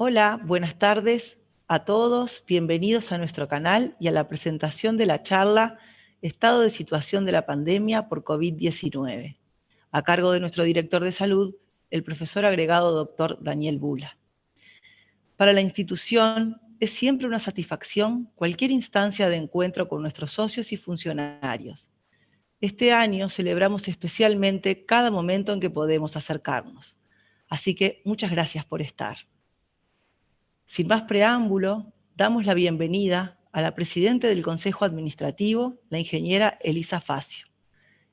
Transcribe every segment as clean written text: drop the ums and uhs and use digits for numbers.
Hola, buenas tardes a todos. Bienvenidos a nuestro canal y a la presentación de la charla Estado de situación de la pandemia por COVID-19, a cargo de nuestro director de salud, el profesor agregado Dr. Daniel Bula. Para la institución es siempre una satisfacción cualquier instancia de encuentro con nuestros socios y funcionarios. Este año celebramos especialmente cada momento en que podemos acercarnos. Así que muchas gracias por estar. Sin más preámbulo, damos la bienvenida a la presidenta del Consejo Administrativo, la ingeniera Elisa Facio.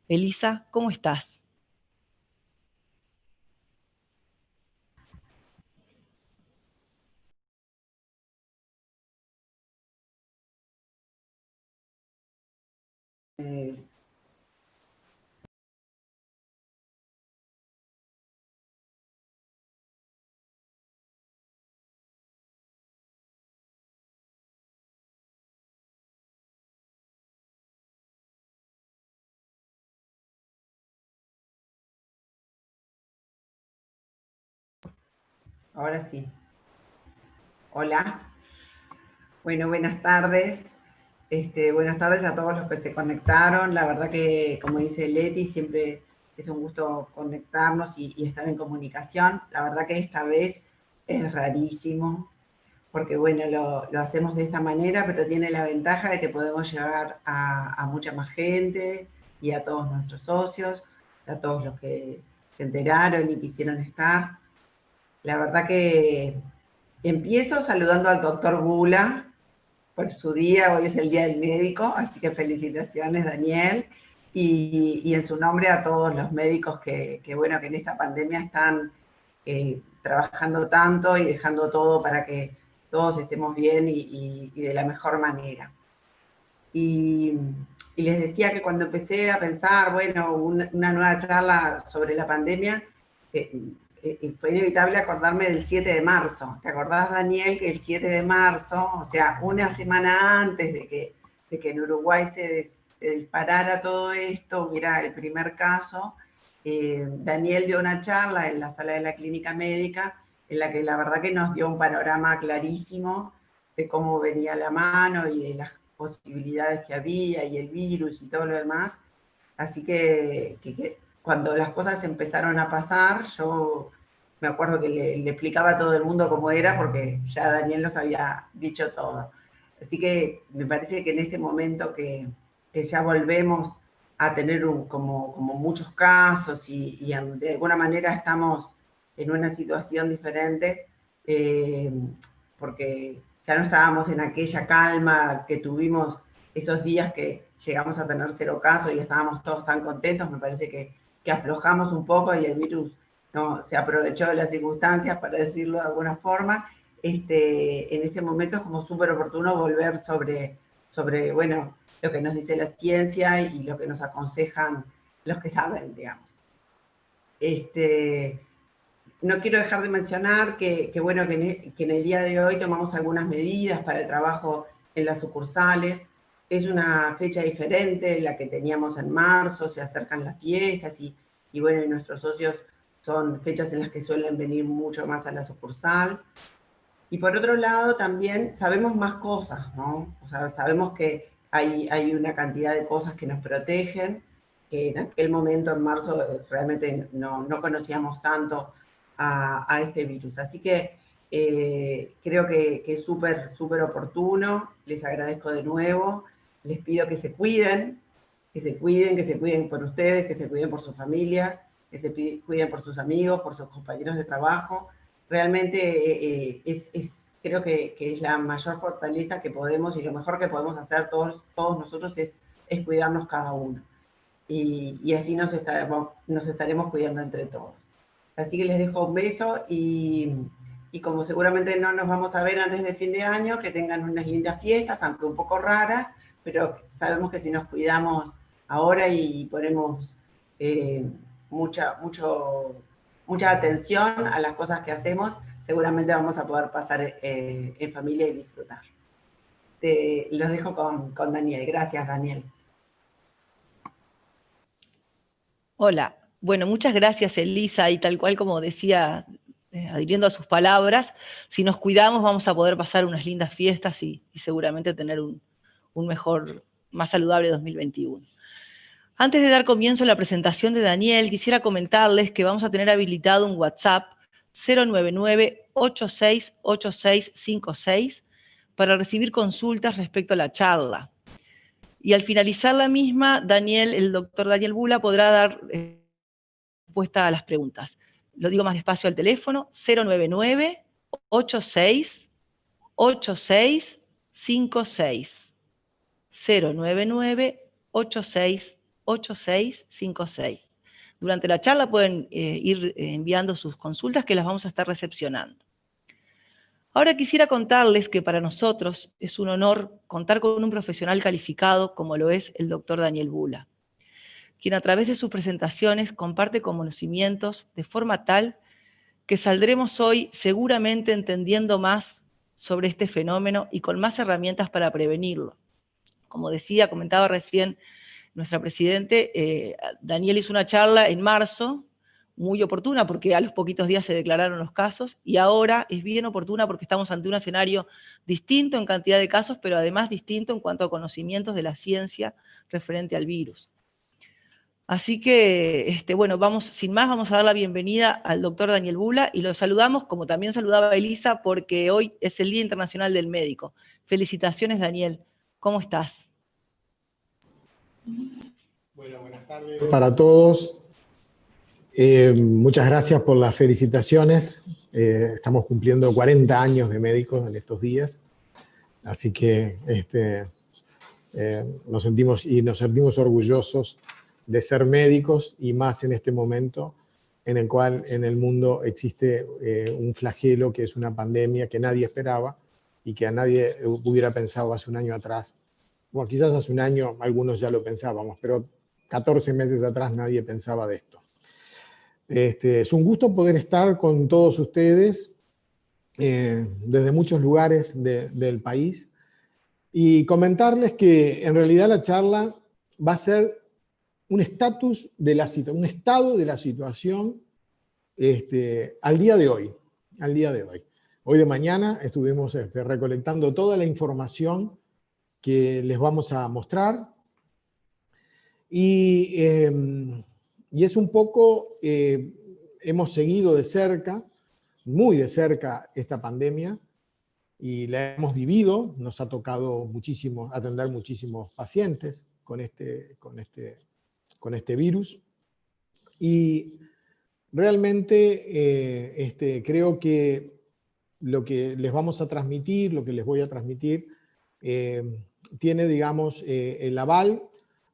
Elisa, ¿cómo estás? Ahora sí. Hola. Bueno, buenas tardes. Buenas tardes a todos los que se conectaron. La verdad que, como dice Leti, siempre es un gusto conectarnos y estar en comunicación. La verdad que esta vez es rarísimo, porque bueno, lo hacemos de esta manera, pero tiene la ventaja de que podemos llegar a mucha más gente y a todos nuestros socios, a todos los que se enteraron y quisieron estar. La verdad que empiezo saludando al doctor Bula por su día, hoy es el Día del Médico, así que felicitaciones, Daniel, y en su nombre a todos los médicos bueno, que en esta pandemia están trabajando tanto y dejando todo para que todos estemos bien y de la mejor manera. Y, y les decía que cuando empecé a pensar, bueno, una nueva charla sobre la pandemia, fue inevitable acordarme del 7 de marzo. ¿Te acordás, Daniel, que el 7 de marzo, o sea, una semana antes de que en Uruguay se disparara todo esto, hubiera el primer caso, Daniel dio una charla en la sala de la clínica médica en la que la verdad que nos dio un panorama clarísimo de cómo venía la mano y de las posibilidades que había y el virus y todo lo demás. Así que cuando las cosas empezaron a pasar, yo me acuerdo que le explicaba a todo el mundo cómo era porque ya Daniel nos había dicho todo. Así que me parece que en este momento que ya volvemos a tener como muchos casos y de alguna manera estamos en una situación diferente, porque ya no estábamos en aquella calma que tuvimos esos días que llegamos a tener 0 casos y estábamos todos tan contentos. Me parece que aflojamos un poco y el virus no se aprovechó de las circunstancias, para decirlo de alguna forma. En este momento es como súper oportuno volver sobre, bueno, lo que nos dice la ciencia y lo que nos aconsejan los que saben, digamos. No quiero dejar de mencionar bueno, que en el día de hoy tomamos algunas medidas para el trabajo en las sucursales. Es una fecha diferente de la que teníamos en marzo, se acercan las fiestas y bueno, nuestros socios son fechas en las que suelen venir mucho más a la sucursal. Y por otro lado, también sabemos más cosas, ¿no? O sea, sabemos que hay una cantidad de cosas que nos protegen, que en aquel momento, en marzo, realmente no conocíamos tanto a este virus. Así que creo que es súper oportuno. Les agradezco de nuevo. Les pido que se cuiden, que se cuiden por ustedes, que se cuiden por sus familias, que se cuiden por sus amigos, por sus compañeros de trabajo. Realmente creo que es la mayor fortaleza que podemos y lo mejor que podemos hacer todos nosotros es cuidarnos cada uno. Y así nos estaremos cuidando entre todos. Así que les dejo un beso y como seguramente no nos vamos a ver antes de fin de año, que tengan unas lindas fiestas, aunque un poco raras, pero sabemos que si nos cuidamos ahora y ponemos mucha atención a las cosas que hacemos, seguramente vamos a poder pasar en familia y disfrutar. Los dejo con Daniel. Gracias, Daniel. Hola. Bueno, muchas gracias, Elisa, y tal cual como decía adhiriendo a sus palabras, si nos cuidamos vamos a poder pasar unas lindas fiestas y seguramente tener un mejor, más saludable 2021. Antes de dar comienzo a la presentación de Daniel, quisiera comentarles que vamos a tener habilitado un WhatsApp 099-868656 para recibir consultas respecto a la charla. Y al finalizar la misma, el doctor Daniel Bula podrá dar respuesta a las preguntas. Lo digo más despacio al teléfono, 099-868656. 099-868656. Durante la charla pueden ir enviando sus consultas que las vamos a estar recepcionando. Ahora quisiera contarles que para nosotros es un honor contar con un profesional calificado como lo es el doctor Daniel Bula, quien a través de sus presentaciones comparte conocimientos de forma tal que saldremos hoy seguramente entendiendo más sobre este fenómeno y con más herramientas para prevenirlo. Como comentaba recién nuestra presidente, Daniel hizo una charla en marzo, muy oportuna porque a los poquitos días se declararon los casos, y ahora es bien oportuna porque estamos ante un escenario distinto en cantidad de casos, pero además distinto en cuanto a conocimientos de la ciencia referente al virus. Así que, bueno, sin más, vamos a dar la bienvenida al doctor Daniel Bula y lo saludamos, como también saludaba a Elisa, porque hoy es el Día Internacional del Médico. Felicitaciones, Daniel. ¿Cómo estás? Bueno, buenas tardes para todos. Muchas gracias por las felicitaciones. Estamos cumpliendo 40 años de médicos en estos días, así que nos sentimos orgullosos de ser médicos, y más en este momento en el cual en el mundo existe un flagelo que es una pandemia que nadie esperaba y que a nadie hubiera pensado hace un año atrás. Bueno, quizás hace un año algunos ya lo pensábamos, pero 14 meses atrás nadie pensaba de esto. Es un gusto poder estar con todos ustedes desde muchos lugares del país y comentarles que en realidad la charla va a ser un estatus de la situación, un estado de la situación al día de hoy. Hoy de mañana estuvimos recolectando toda la información que les vamos a mostrar, y es un poco, hemos seguido de cerca, muy de cerca, esta pandemia, y la hemos vivido. Nos ha tocado atender muchísimos pacientes con este virus, y realmente creo que lo que les vamos a transmitir, lo que les voy a transmitir, tiene, digamos, el aval,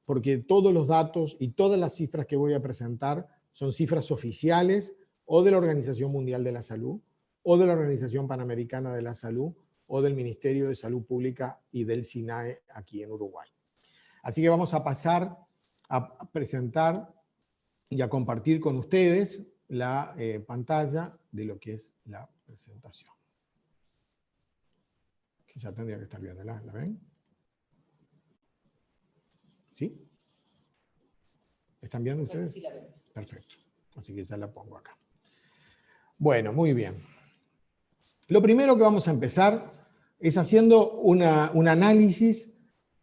porque todos los datos y todas las cifras que voy a presentar son cifras oficiales o de la Organización Mundial de la Salud, o de la Organización Panamericana de la Salud, o del Ministerio de Salud Pública y del SINAE aquí en Uruguay. Así que vamos a pasar a presentar y a compartir con ustedes la pantalla de lo que es la presentación. Que ya tendría que estar viendo, ¿la ven? ¿Sí? ¿Están viendo ustedes? Sí, la vemos. Perfecto. Así que ya la pongo acá. Bueno, muy bien. Lo primero que vamos a empezar es haciendo un análisis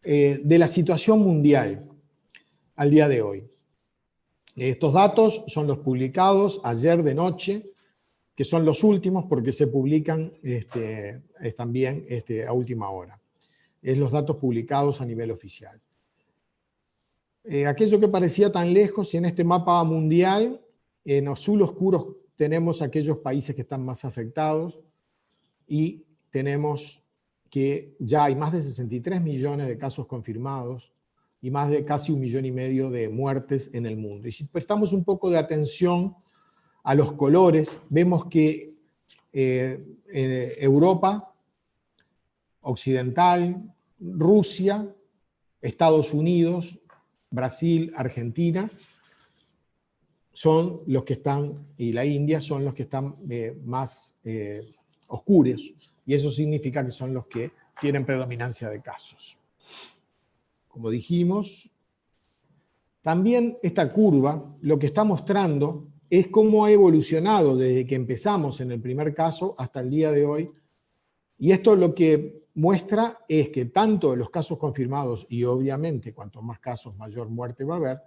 de la situación mundial al día de hoy. Estos datos son los publicados ayer de noche, que son los últimos porque se publican también a última hora. Es los datos publicados a nivel oficial. Aquello que parecía tan lejos, y en este mapa mundial, en azul oscuro tenemos aquellos países que están más afectados, y tenemos que ya hay más de 63 millones de casos confirmados y más de casi 1,5 millones de muertes en el mundo. Y si prestamos un poco de atención a los colores, vemos que en Europa Occidental, Rusia, Estados Unidos, Brasil, Argentina, son los que están, y la India son los que están más oscuros, y eso significa que son los que tienen predominancia de casos. Como dijimos, también esta curva lo que está mostrando es cómo ha evolucionado desde que empezamos en el primer caso hasta el día de hoy. Y esto lo que muestra es que tanto los casos confirmados, y obviamente cuanto más casos, mayor muerte va a haber,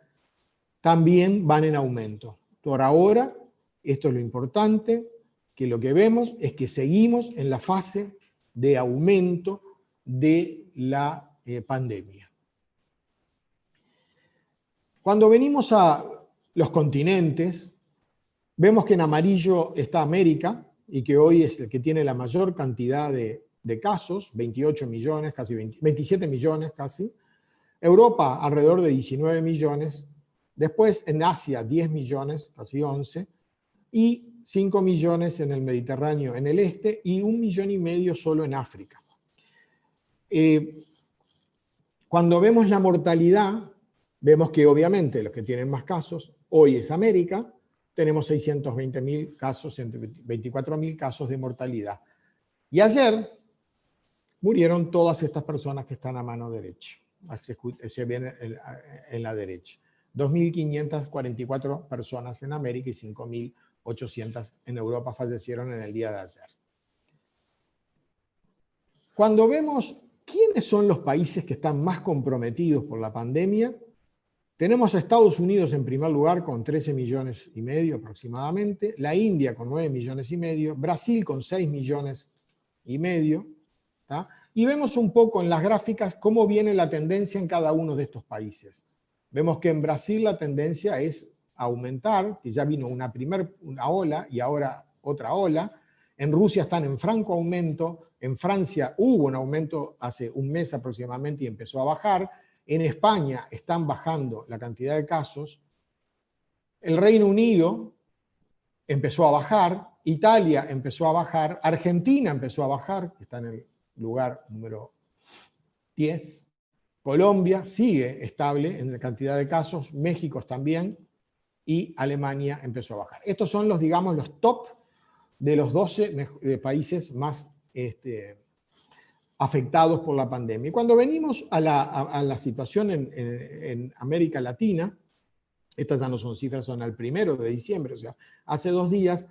también van en aumento. Por ahora, esto es lo importante, que lo que vemos es que seguimos en la fase de aumento de la pandemia. Cuando venimos a los continentes, vemos que en amarillo está América, y que hoy es el que tiene la mayor cantidad de casos, 28 millones, casi 27 millones casi. Europa, alrededor de 19 millones. Después en Asia, 10 millones, casi 11. Y 5 millones en el Mediterráneo, en el este, y 1,5 millones solo en África. Cuando vemos la mortalidad, vemos que obviamente los que tienen más casos, hoy es América, tenemos 620.000 casos, 24.000 casos de mortalidad. Y ayer murieron todas estas personas que están a mano derecha. Se ven en la derecha. 2.544 personas en América y 5.800 en Europa fallecieron en el día de ayer. Cuando vemos quiénes son los países que están más comprometidos por la pandemia, tenemos a Estados Unidos en primer lugar con 13,5 millones aproximadamente, la India con 9,5 millones, Brasil con 6,5 millones, ¿tá? Y vemos un poco en las gráficas cómo viene la tendencia en cada uno de estos países. Vemos que en Brasil la tendencia es aumentar, que ya vino una ola y ahora otra ola. En Rusia están en franco aumento, en Francia hubo un aumento hace un mes aproximadamente y empezó a bajar. En España están bajando la cantidad de casos. El Reino Unido empezó a bajar. Italia empezó a bajar. Argentina empezó a bajar, que está en el lugar número 10. Colombia sigue estable en la cantidad de casos. México también. Y Alemania empezó a bajar. Estos son los, digamos, los top de los 12 países más afectados por la pandemia. Y cuando venimos a la situación en América Latina, estas ya no son cifras, son al 1 de diciembre, o sea, hace 2 días,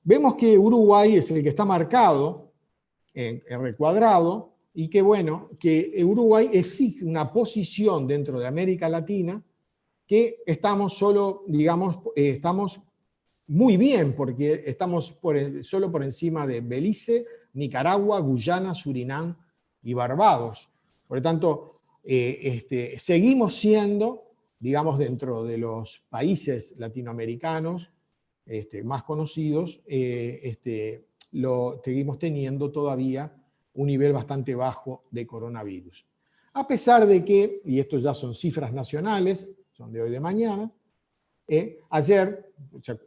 vemos que Uruguay es el que está marcado en recuadrado y que, bueno, que Uruguay exige una posición dentro de América Latina que estamos solo, digamos, estamos muy bien, porque estamos solo por encima de Belice, Nicaragua, Guyana, Surinam y Barbados. Por lo tanto, seguimos siendo, digamos, dentro de los países latinoamericanos más conocidos, seguimos teniendo todavía un nivel bastante bajo de coronavirus. A pesar de que, y esto ya son cifras nacionales, son de hoy de mañana, ayer,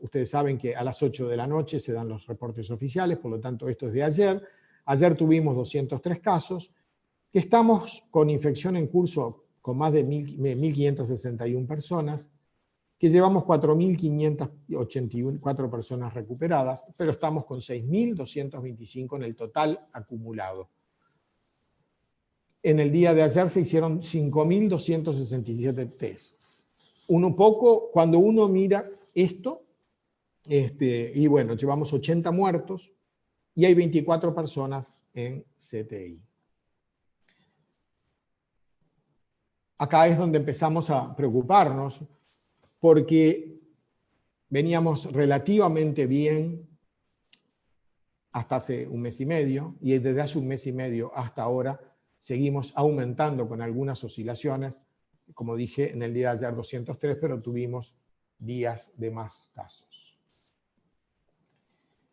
ustedes saben que a las 8 de la noche se dan los reportes oficiales, por lo tanto esto es de ayer. Ayer tuvimos 203 casos, que estamos con infección en curso con más de 1.561 personas, que llevamos 4.584 personas recuperadas, pero estamos con 6.225 en el total acumulado. En el día de ayer se hicieron 5.267 test. Cuando uno mira esto, y bueno, llevamos 80 muertos y hay 24 personas en CTI. Acá es donde empezamos a preocuparnos porque veníamos relativamente bien hasta hace un mes y medio y desde hace un mes y medio hasta ahora seguimos aumentando con algunas oscilaciones. Como dije, en el día de ayer 203, pero tuvimos días de más casos.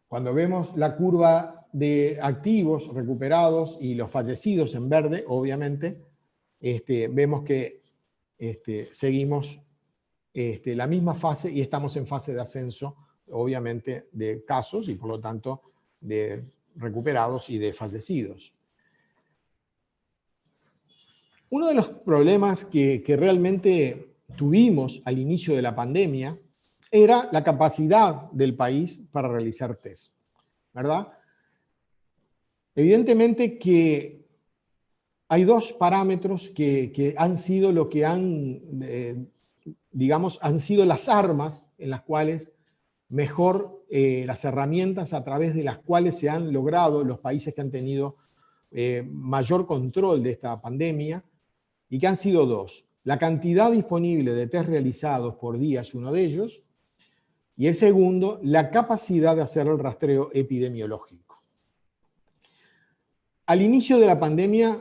Cuando vemos la curva de activos recuperados y los fallecidos en verde, obviamente, vemos que seguimos la misma fase y estamos en fase de ascenso, obviamente, de casos y por lo tanto de recuperados y de fallecidos. Uno de los problemas que realmente tuvimos al inicio de la pandemia era la capacidad del país para realizar test, ¿verdad? Evidentemente que hay 2 parámetros que han sido lo que han, digamos, han sido las armas en las cuales mejor las herramientas a través de las cuales se han logrado los países que han tenido mayor control de esta pandemia, y que han sido dos. La cantidad disponible de test realizados por día es uno de ellos, y el segundo, la capacidad de hacer el rastreo epidemiológico. Al inicio de la pandemia,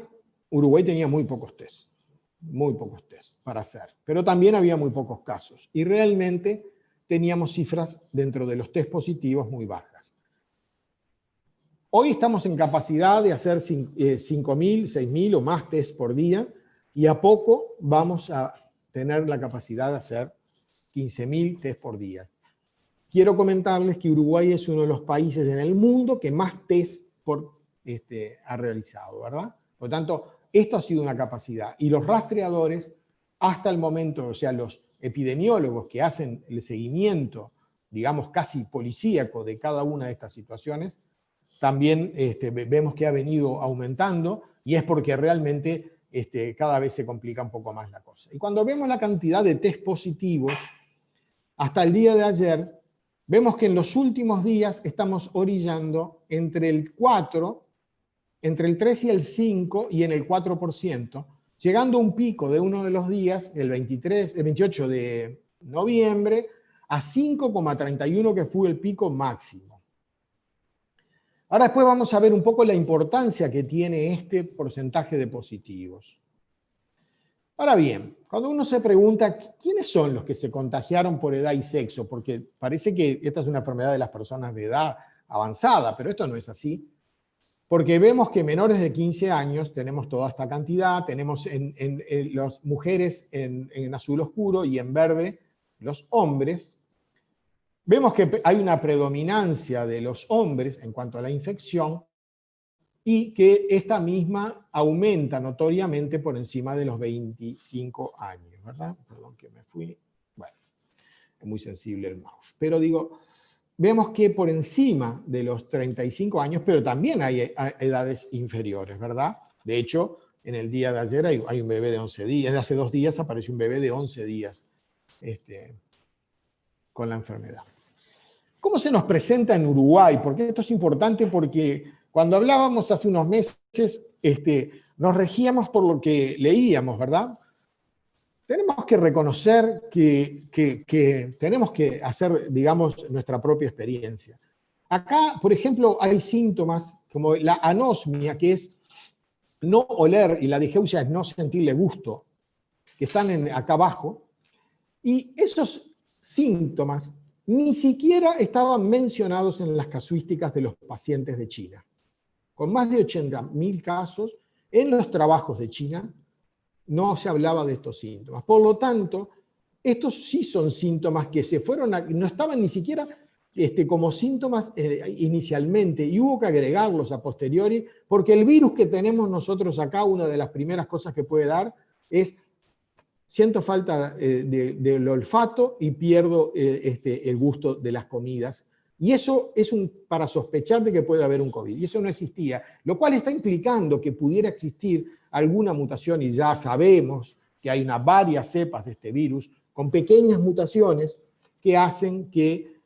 Uruguay tenía muy pocos test para hacer, pero también había muy pocos casos, y realmente teníamos cifras dentro de los test positivos muy bajas. Hoy estamos en capacidad de hacer 5.000, 6.000 o más test por día, y a poco vamos a tener la capacidad de hacer 15.000 test por día. Quiero comentarles que Uruguay es uno de los países en el mundo que más test ha realizado, ¿verdad? Por lo tanto, esto ha sido una capacidad. Y los rastreadores, hasta el momento, o sea, los epidemiólogos que hacen el seguimiento, digamos, casi policíaco de cada una de estas situaciones, también vemos que ha venido aumentando, y es porque realmente cada vez se complica un poco más la cosa. Y cuando vemos la cantidad de test positivos, hasta el día de ayer, vemos que en los últimos días estamos orillando entre el 3 y el 5 y en el 4%, llegando a un pico de uno de los días, el 28 de noviembre, a 5,31, que fue el pico máximo. Ahora después vamos a ver un poco la importancia que tiene este porcentaje de positivos. Ahora bien, cuando uno se pregunta quiénes son los que se contagiaron por edad y sexo, porque parece que esta es una enfermedad de las personas de edad avanzada, pero esto no es así, porque vemos que menores de 15 años tenemos toda esta cantidad, tenemos en las mujeres en azul oscuro y en verde los hombres. Vemos que hay una predominancia de los hombres en cuanto a la infección, y que esta misma aumenta notoriamente por encima de los 25 años, ¿verdad? Perdón que me fui. Bueno, es muy sensible el mouse. Pero digo, vemos que por encima de los 35 años, pero también hay edades inferiores, ¿verdad? De hecho, en el día de ayer hay un bebé de 11 días, hace 2 días apareció un bebé de 11 días con la enfermedad. ¿Cómo se nos presenta en Uruguay? Porque esto es importante, porque cuando hablábamos hace unos meses, nos regíamos por lo que leíamos, ¿verdad? Tenemos que reconocer que tenemos que hacer, digamos, nuestra propia experiencia. Acá, por ejemplo, hay síntomas como la anosmia, que es no oler, y la digeusia es no sentirle gusto, que están acá abajo, y esos síntomas ni siquiera estaban mencionados en las casuísticas de los pacientes de China. Con más de 80.000 casos, en los trabajos de China no se hablaba de estos síntomas. Por lo tanto, estos sí son síntomas que no estaban ni siquiera como síntomas inicialmente, y hubo que agregarlos a posteriori, porque el virus que tenemos nosotros acá, una de las primeras cosas que puede dar es: siento falta del olfato y pierdo el gusto de las comidas. Y eso es para sospechar de que puede haber un COVID. Y eso no existía, lo cual está implicando que pudiera existir alguna mutación, y ya sabemos que hay varias cepas de este virus con pequeñas mutaciones que hacen que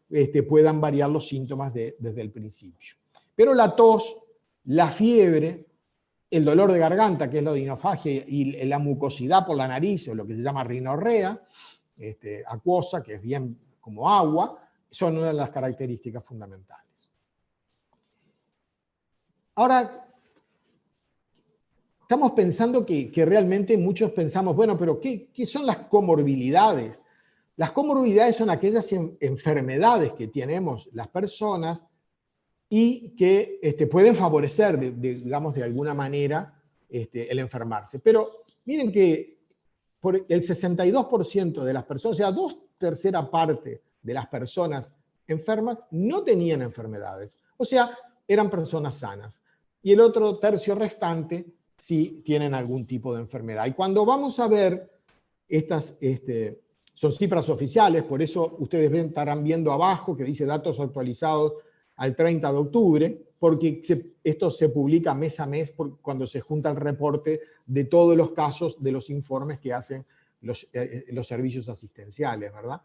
puedan variar los síntomas desde el principio. Pero la tos, la fiebre, el dolor de garganta, que es la odinofagia, y la mucosidad por la nariz, o lo que se llama rinorrea acuosa, que es bien como agua, son una de las características fundamentales. Ahora, estamos pensando que realmente muchos pensamos, bueno, pero ¿qué son las comorbilidades? Las comorbilidades son aquellas enfermedades que tenemos las personas y que pueden favorecer, digamos, de alguna manera el enfermarse. Pero miren que por el 62% de las personas, o sea, 2/3 parte de las personas enfermas no tenían enfermedades. O sea, eran personas sanas. Y el otro tercio restante sí tienen algún tipo de enfermedad. Y cuando vamos a ver estas, son cifras oficiales, por eso ustedes estarán viendo abajo que dice datos actualizados al 30 de octubre, porque esto se publica mes a mes cuando se junta el reporte de todos los casos de los informes que hacen los servicios asistenciales, ¿verdad?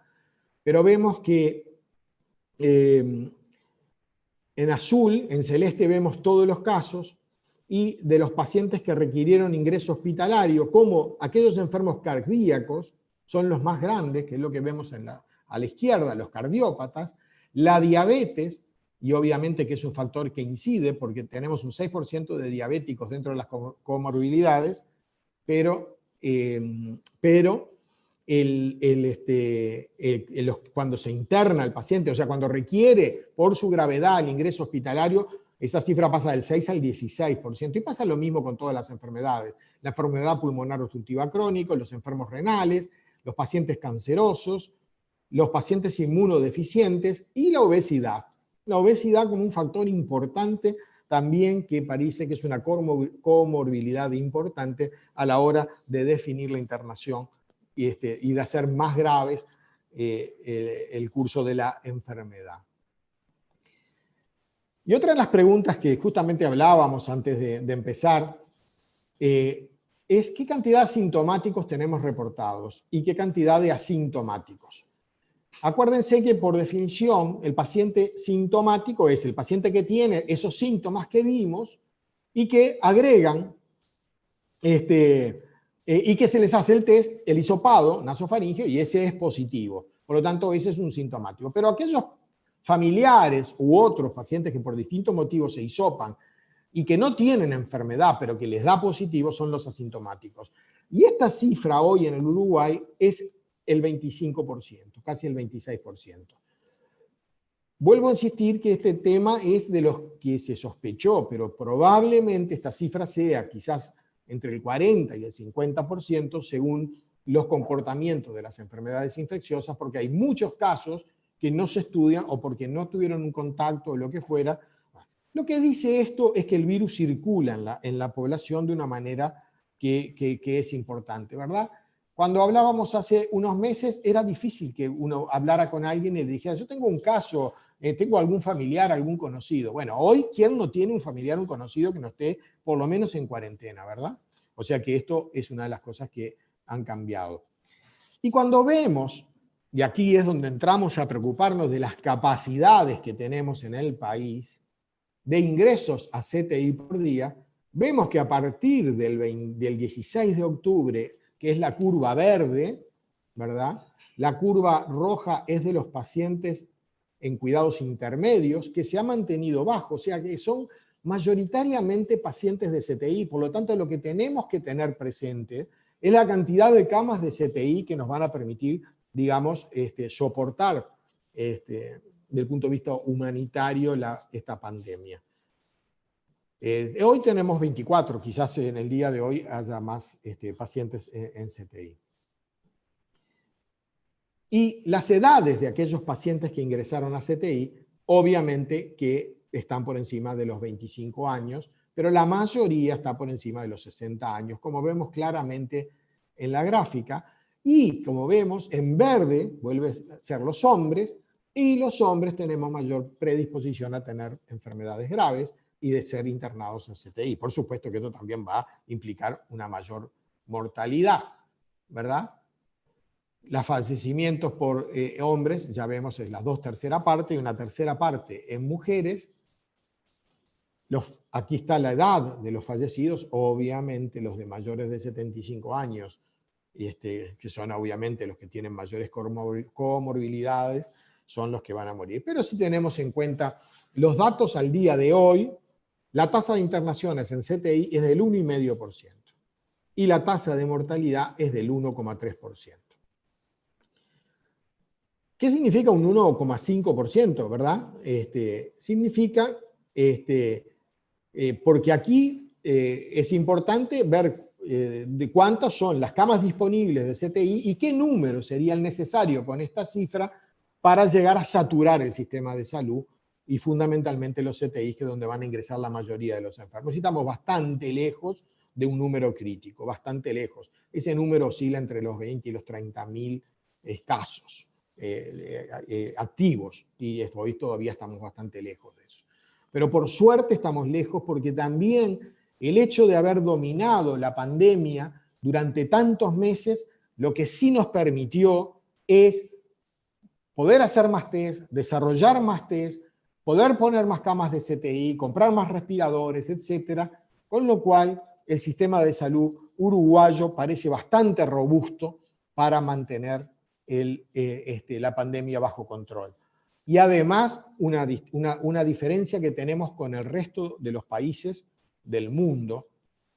Pero vemos que en azul, en celeste vemos todos los casos, y de los pacientes que requirieron ingreso hospitalario, como aquellos enfermos cardíacos, son los más grandes, que es lo que vemos a la izquierda, los cardiópatas, la diabetes, y obviamente que es un factor que incide, porque tenemos un 6% de diabéticos dentro de las comorbilidades, pero cuando se interna el paciente, o sea, cuando requiere por su gravedad el ingreso hospitalario, esa cifra pasa del 6 al 16%. Y pasa lo mismo con todas las enfermedades. La enfermedad pulmonar obstructiva crónica, los enfermos renales, los pacientes cancerosos, los pacientes inmunodeficientes y la obesidad. La obesidad como un factor importante también, que parece que es una comorbilidad importante a la hora de definir la internación y de hacer más graves el curso de la enfermedad. Y otra de las preguntas que justamente hablábamos antes de empezar es qué cantidad de asintomáticos tenemos reportados y qué cantidad de asintomáticos. Acuérdense que por definición el paciente sintomático es el paciente que tiene esos síntomas que vimos y que agregan y que se les hace el test, el hisopado nasofaríngeo, y ese es positivo. Por lo tanto, ese es un sintomático. Pero aquellos familiares u otros pacientes que por distintos motivos se hisopan y que no tienen enfermedad, pero que les da positivo, son los asintomáticos. Y esta cifra hoy en el Uruguay es el 25%, casi el 26%. Vuelvo a insistir que este tema es de los que se sospechó, pero probablemente esta cifra sea quizás entre el 40 y el 50% según los comportamientos de las enfermedades infecciosas, porque hay muchos casos que no se estudian o porque no tuvieron un contacto o lo que fuera. Lo que dice esto es que el virus circula en la población de una manera que es importante, ¿verdad? Cuando hablábamos hace unos meses, era difícil que uno hablara con alguien y le dijera, yo tengo un caso, tengo algún familiar, algún conocido. Bueno, hoy, ¿quién no tiene un familiar, un conocido que no esté por lo menos en cuarentena, verdad? O sea que esto es una de las cosas que han cambiado. Y cuando vemos, y aquí es donde entramos a preocuparnos de las capacidades que tenemos en el país, de ingresos a CTI por día, vemos que a partir del 16 de octubre, que es la curva verde, ¿verdad? La curva roja es de los pacientes en cuidados intermedios, que se ha mantenido bajo, o sea que son mayoritariamente pacientes de CTI. Por lo tanto, lo que tenemos que tener presente es la cantidad de camas de CTI que nos van a permitir, digamos, soportar desde el punto de vista humanitario esta pandemia. Hoy tenemos 24, quizás en el día de hoy haya más pacientes en CTI. Y las edades de aquellos pacientes que ingresaron a CTI, obviamente que están por encima de los 25 años, pero la mayoría está por encima de los 60 años, como vemos claramente en la gráfica. Y como vemos, en verde vuelven a ser los hombres, y los hombres tenemos mayor predisposición a tener enfermedades graves y de ser internados en CTI. Por supuesto que esto también va a implicar una mayor mortalidad, ¿verdad? Los fallecimientos por hombres, ya vemos, es la 2/3 parte, y una 1/3 parte en mujeres. Aquí está la edad de los fallecidos, obviamente los de mayores de 75 años, que son obviamente los que tienen mayores comorbilidades, son los que van a morir. Pero si tenemos en cuenta los datos al día de hoy, la tasa de internaciones en CTI es del 1,5% y la tasa de mortalidad es del 1,3%. ¿Qué significa un 1,5%, verdad? Significa, porque aquí es importante ver de cuántas son las camas disponibles de CTI y qué número sería el necesario con esta cifra para llegar a saturar el sistema de salud y fundamentalmente los CTI, que es donde van a ingresar la mayoría de los enfermos. Y estamos bastante lejos de un número crítico, bastante lejos. Ese número oscila entre los 20 y los 30.000 casos activos, y hoy todavía estamos bastante lejos de eso. Pero por suerte estamos lejos porque también el hecho de haber dominado la pandemia durante tantos meses, lo que sí nos permitió es poder hacer más test, desarrollar más test, poder poner más camas de CTI, comprar más respiradores, etcétera, con lo cual el sistema de salud uruguayo parece bastante robusto para mantener la pandemia bajo control. Y además, una diferencia que tenemos con el resto de los países del mundo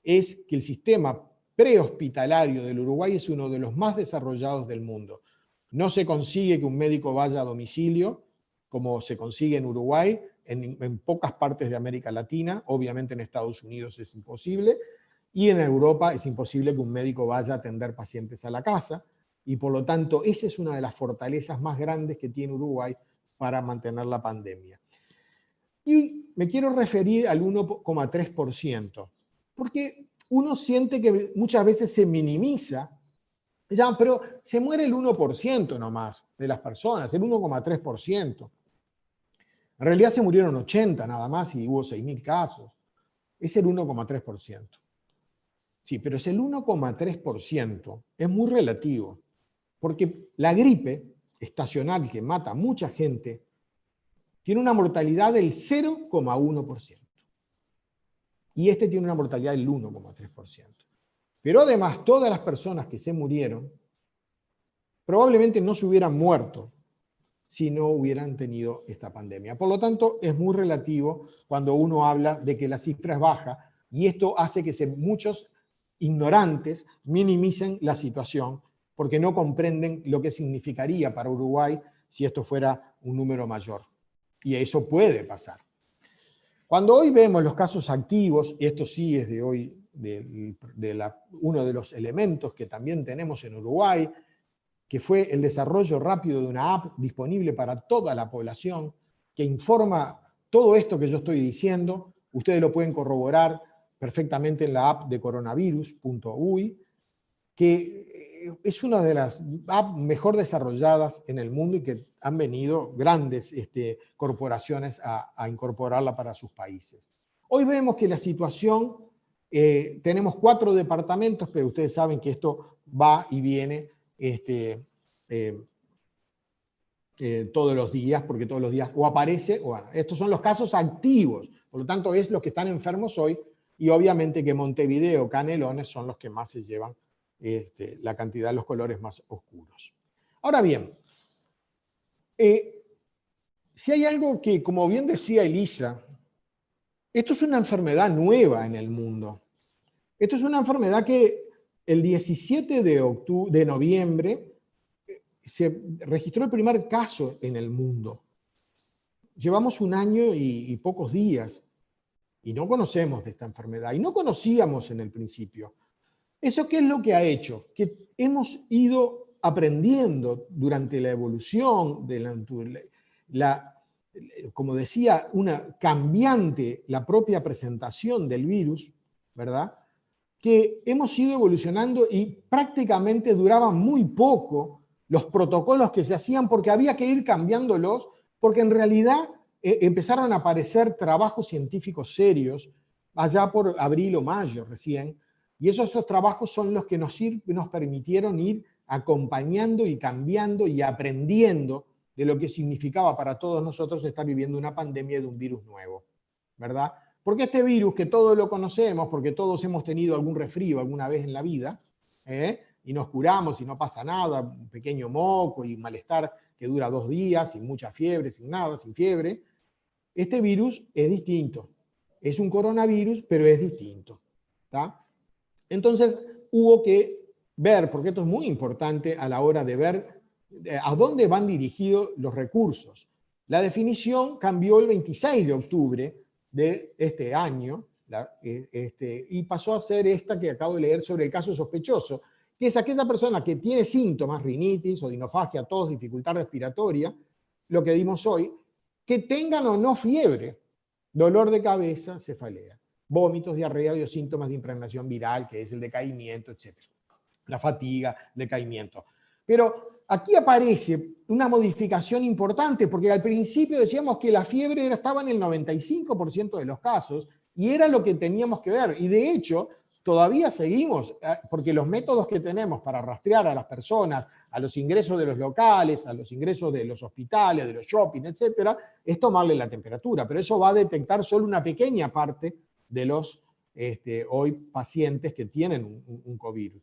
es que el sistema prehospitalario del Uruguay es uno de los más desarrollados del mundo. No se consigue que un médico vaya a domicilio, como se consigue en Uruguay, en pocas partes de América Latina, obviamente en Estados Unidos es imposible, y en Europa es imposible que un médico vaya a atender pacientes a la casa, y por lo tanto esa es una de las fortalezas más grandes que tiene Uruguay para mantener la pandemia. Y me quiero referir al 1,3%, porque uno siente que muchas veces se minimiza, ya, pero se muere el 1% nomás de las personas, el 1,3%. En realidad se murieron 80 nada más y hubo 6.000 casos. Es el 1,3%. Sí, pero es el 1,3%, es muy relativo, porque la gripe estacional que mata a mucha gente tiene una mortalidad del 0,1%. Y este tiene una mortalidad del 1,3%. Pero además, todas las personas que se murieron probablemente no se hubieran muerto si no hubieran tenido esta pandemia. Por lo tanto, es muy relativo cuando uno habla de que la cifra es baja, y esto hace que muchos ignorantes minimicen la situación porque no comprenden lo que significaría para Uruguay si esto fuera un número mayor. Y eso puede pasar. Cuando hoy vemos los casos activos, y esto sí es de hoy, uno de los elementos que también tenemos en Uruguay, que fue el desarrollo rápido de una app disponible para toda la población, que informa todo esto que yo estoy diciendo. Ustedes lo pueden corroborar perfectamente en la app de coronavirus.uy, que es una de las apps mejor desarrolladas en el mundo y que han venido grandes corporaciones a incorporarla para sus países. Hoy vemos que la situación, tenemos 4 departamentos, pero ustedes saben que esto va y viene todos los días, porque todos los días o aparece, o bueno, estos son los casos activos, por lo tanto es los que están enfermos hoy, y obviamente que Montevideo, Canelones son los que más se llevan la cantidad de los colores más oscuros. Ahora bien, si hay algo que, como bien decía Elisa, esto es una enfermedad nueva en el mundo. Esto es una enfermedad que el 17 de noviembre se registró el primer caso en el mundo. Llevamos 1 año y pocos días y no conocemos de esta enfermedad y no conocíamos en el principio. ¿Eso qué es lo que ha hecho? Que hemos ido aprendiendo durante la evolución de como decía, una cambiante la propia presentación del virus, ¿verdad? Que hemos ido evolucionando y prácticamente duraban muy poco los protocolos que se hacían porque había que ir cambiándolos, porque en realidad empezaron a aparecer trabajos científicos serios allá por abril o mayo recién, y esos trabajos son los que nos permitieron ir acompañando y cambiando y aprendiendo de lo que significaba para todos nosotros estar viviendo una pandemia de un virus nuevo, ¿verdad? Porque este virus, que todos lo conocemos, porque todos hemos tenido algún resfrío alguna vez en la vida, y nos curamos y no pasa nada, un pequeño moco y malestar que dura 2 días, sin mucha fiebre, sin nada, sin fiebre, este virus es distinto. Es un coronavirus, pero es distinto, ¿tá? Entonces hubo que ver, porque esto es muy importante a la hora de ver a dónde van dirigidos los recursos. La definición cambió el 26 de octubre de este año, y pasó a ser esta que acabo de leer sobre el caso sospechoso, que es aquella persona que tiene síntomas, rinitis, odinofagia, tos, dificultad respiratoria, lo que dimos hoy, que tengan o no fiebre, dolor de cabeza, cefalea, vómitos, diarrea y síntomas de impregnación viral, que es el decaimiento, etc. La fatiga, decaimiento. Pero aquí aparece una modificación importante, porque al principio decíamos que la fiebre estaba en el 95% de los casos, y era lo que teníamos que ver. Y de hecho, todavía seguimos, porque los métodos que tenemos para rastrear a las personas, a los ingresos de los locales, a los ingresos de los hospitales, de los shopping, etcétera, es tomarle la temperatura, pero eso va a detectar solo una pequeña parte de los hoy pacientes que tienen un COVID.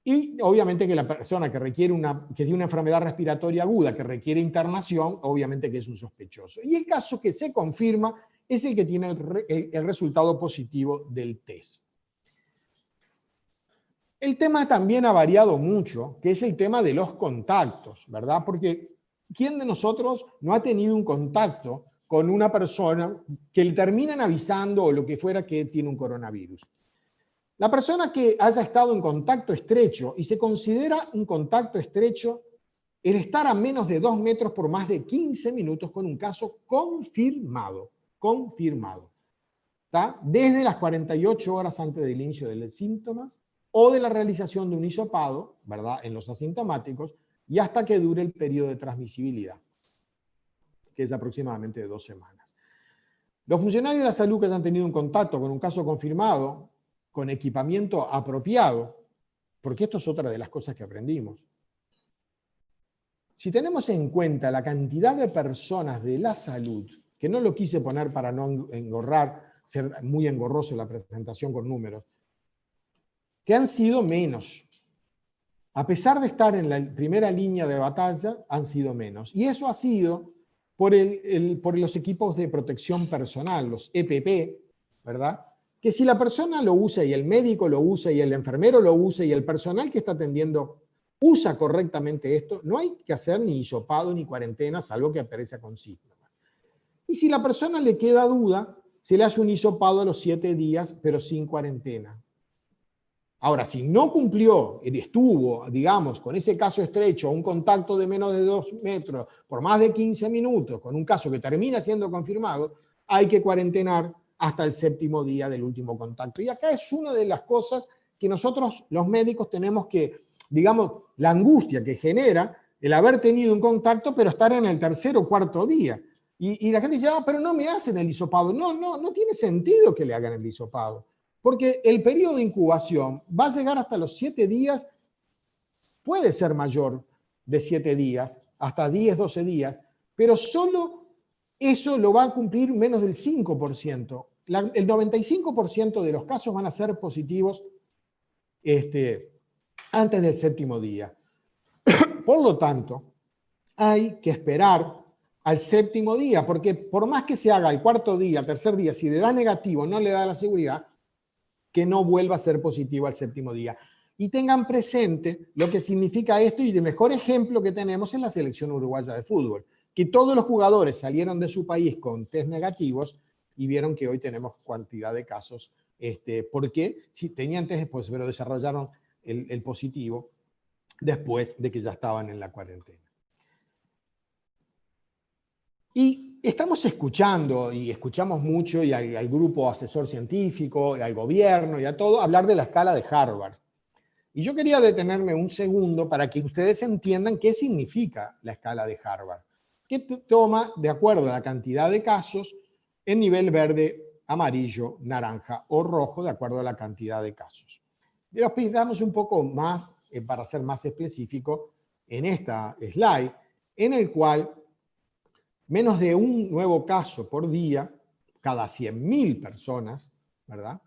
Y obviamente que la persona que tiene una enfermedad respiratoria aguda, que requiere internación, obviamente que es un sospechoso. Y el caso que se confirma es el que tiene el resultado positivo del test. El tema también ha variado mucho, que es el tema de los contactos, ¿verdad? Porque ¿quién de nosotros no ha tenido un contacto con una persona que le terminan avisando o lo que fuera que tiene un coronavirus? La persona que haya estado en contacto estrecho, y se considera un contacto estrecho el estar a menos de 2 metros por más de 15 minutos con un caso confirmado, ¿tá? Desde las 48 horas antes del inicio de los síntomas o de la realización de un hisopado, ¿verdad?, en los asintomáticos, y hasta que dure el periodo de transmisibilidad, que es aproximadamente de 2 semanas. Los funcionarios de la salud que hayan tenido un contacto con un caso confirmado, con equipamiento apropiado, porque esto es otra de las cosas que aprendimos. Si tenemos en cuenta la cantidad de personas de la salud, que no lo quise poner para no engorrar, ser muy engorroso la presentación con números, que han sido menos. A pesar de estar en la primera línea de batalla, han sido menos. Y eso ha sido por los equipos de protección personal, los EPP, ¿verdad? Que si la persona lo usa y el médico lo usa y el enfermero lo usa y el personal que está atendiendo usa correctamente esto, no hay que hacer ni hisopado ni cuarentena, salvo que aparezca con síntomas. Y si la persona le queda duda, se le hace un hisopado a los 7 días, pero sin cuarentena. Ahora, si no cumplió, estuvo, digamos, con ese caso estrecho, un contacto de menos de 2 metros por más de 15 minutos, con un caso que termina siendo confirmado, hay que cuarentenar hasta el 7º día del último contacto. Y acá es una de las cosas que nosotros, los médicos, tenemos que, digamos, la angustia que genera el haber tenido un contacto, pero estar en el 3.º o 4.º día. Y la gente dice, pero no me hacen el hisopado. No tiene sentido que le hagan el hisopado. Porque el periodo de incubación va a llegar hasta los 7 días, puede ser mayor de 7 días, hasta 10, 12 días, pero solo eso lo va a cumplir menos del 5%. El 95% de los casos van a ser positivos antes del 7º día. Por lo tanto, hay que esperar al 7º día, porque por más que se haga el 4.º día, 3.er día, si le da negativo, no le da la seguridad, que no vuelva a ser positivo al 7º día. Y tengan presente lo que significa esto, y el mejor ejemplo que tenemos es la selección uruguaya de fútbol, que todos los jugadores salieron de su país con test negativos y vieron que hoy tenemos cantidad de casos, porque si tenían test, pues, pero desarrollaron el positivo después de que ya estaban en la cuarentena. Y estamos escuchando, y escuchamos mucho, y al grupo asesor científico, y al gobierno, y a todo, hablar de la escala de Harvard. Y yo quería detenerme un segundo para que ustedes entiendan qué significa la escala de Harvard, que toma, de acuerdo a la cantidad de casos, en nivel verde, amarillo, naranja o rojo, de acuerdo a la cantidad de casos. Y los pintamos un poco más, para ser más específico, en esta slide, en el cual menos de un nuevo caso por día, cada 100.000 personas, ¿verdad?,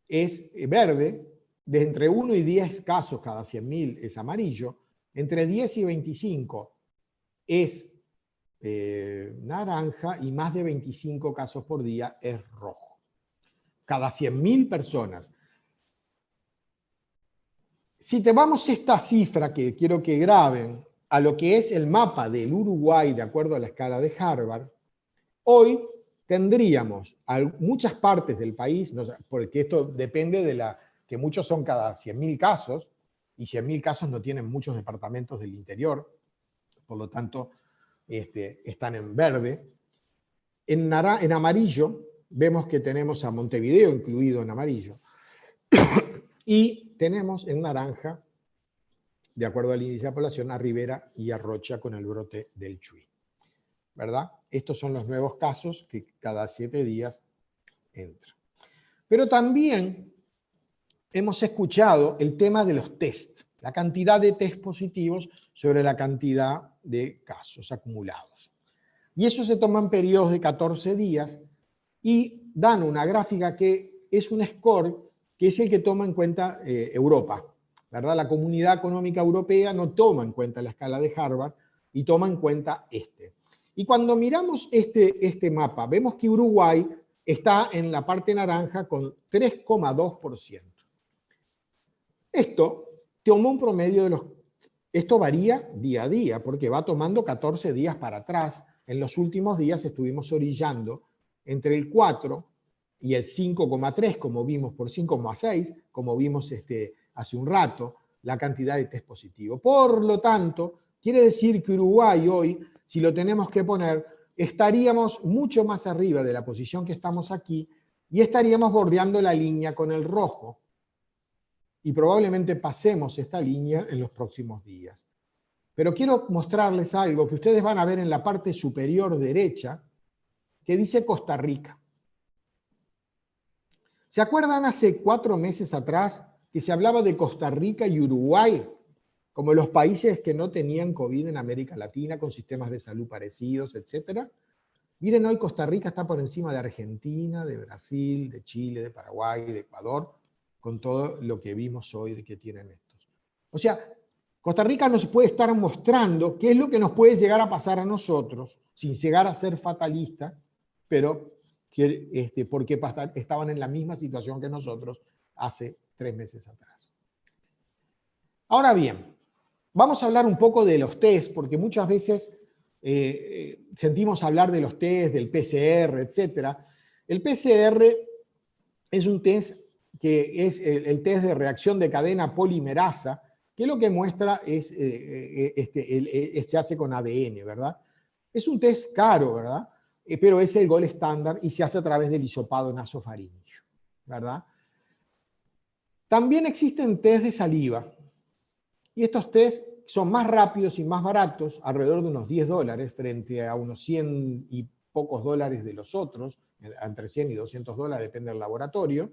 es verde. De entre 1 y 10 casos cada 100.000 es amarillo, entre 10 y 25 es naranja, y más de 25 casos por día es rojo. Cada 100.000 personas. Si tomamos esta cifra, que quiero que graben, a lo que es el mapa del Uruguay de acuerdo a la escala de Harvard, hoy tendríamos muchas partes del país, porque esto depende de que muchos son cada 100.000 casos, y 100.000 casos no tienen muchos departamentos del interior, por lo tanto están en verde. En amarillo vemos que tenemos a Montevideo incluido en amarillo, y tenemos en naranja, de acuerdo al índice de población, a Rivera y a Rocha con el brote del Chuy, ¿verdad? Estos son los nuevos casos que cada 7 días entran. Pero también hemos escuchado el tema de los test, la cantidad de test positivos sobre la cantidad de casos acumulados. Y eso se toma en periodos de 14 días y dan una gráfica que es un score que es el que toma en cuenta Europa, ¿verdad? La Comunidad Económica Europea no toma en cuenta la escala de Harvard y toma en cuenta este. Y cuando miramos este mapa, vemos que Uruguay está en la parte naranja con 3,2%. Esto toma un promedio de los... Esto varía día a día porque va tomando 14 días para atrás. En los últimos días estuvimos orillando entre el 4 y el 5,3, como vimos, por 5,6, como vimos hace un rato, la cantidad de test positivo. Por lo tanto, quiere decir que Uruguay hoy, si lo tenemos que poner, estaríamos mucho más arriba de la posición que estamos aquí y estaríamos bordeando la línea con el rojo. Y probablemente pasemos esta línea en los próximos días. Pero quiero mostrarles algo que ustedes van a ver en la parte superior derecha, que dice Costa Rica. ¿Se acuerdan hace 4 meses atrás que se hablaba de Costa Rica y Uruguay como los países que no tenían COVID en América Latina, con sistemas de salud parecidos, etcétera? Miren, hoy Costa Rica está por encima de Argentina, de Brasil, de Chile, de Paraguay, de Ecuador, con todo lo que vimos hoy de que tienen estos. O sea, Costa Rica nos puede estar mostrando qué es lo que nos puede llegar a pasar a nosotros, sin llegar a ser fatalista, pero porque estaban en la misma situación que nosotros hace 3 meses atrás. Ahora bien, vamos a hablar un poco de los test, porque muchas veces sentimos hablar de los test, del PCR, etc. El PCR es un test que es el test de reacción de cadena polimerasa, que lo que muestra es, se hace con ADN, ¿verdad? Es un test caro, ¿verdad? Pero es el gold estándar y se hace a través del hisopado nasofaríngeo, ¿verdad? También existen test de saliva, y estos test son más rápidos y más baratos, alrededor de unos $10, frente a unos 100 y pocos dólares de los otros, entre 100 y 200 dólares, depende del laboratorio.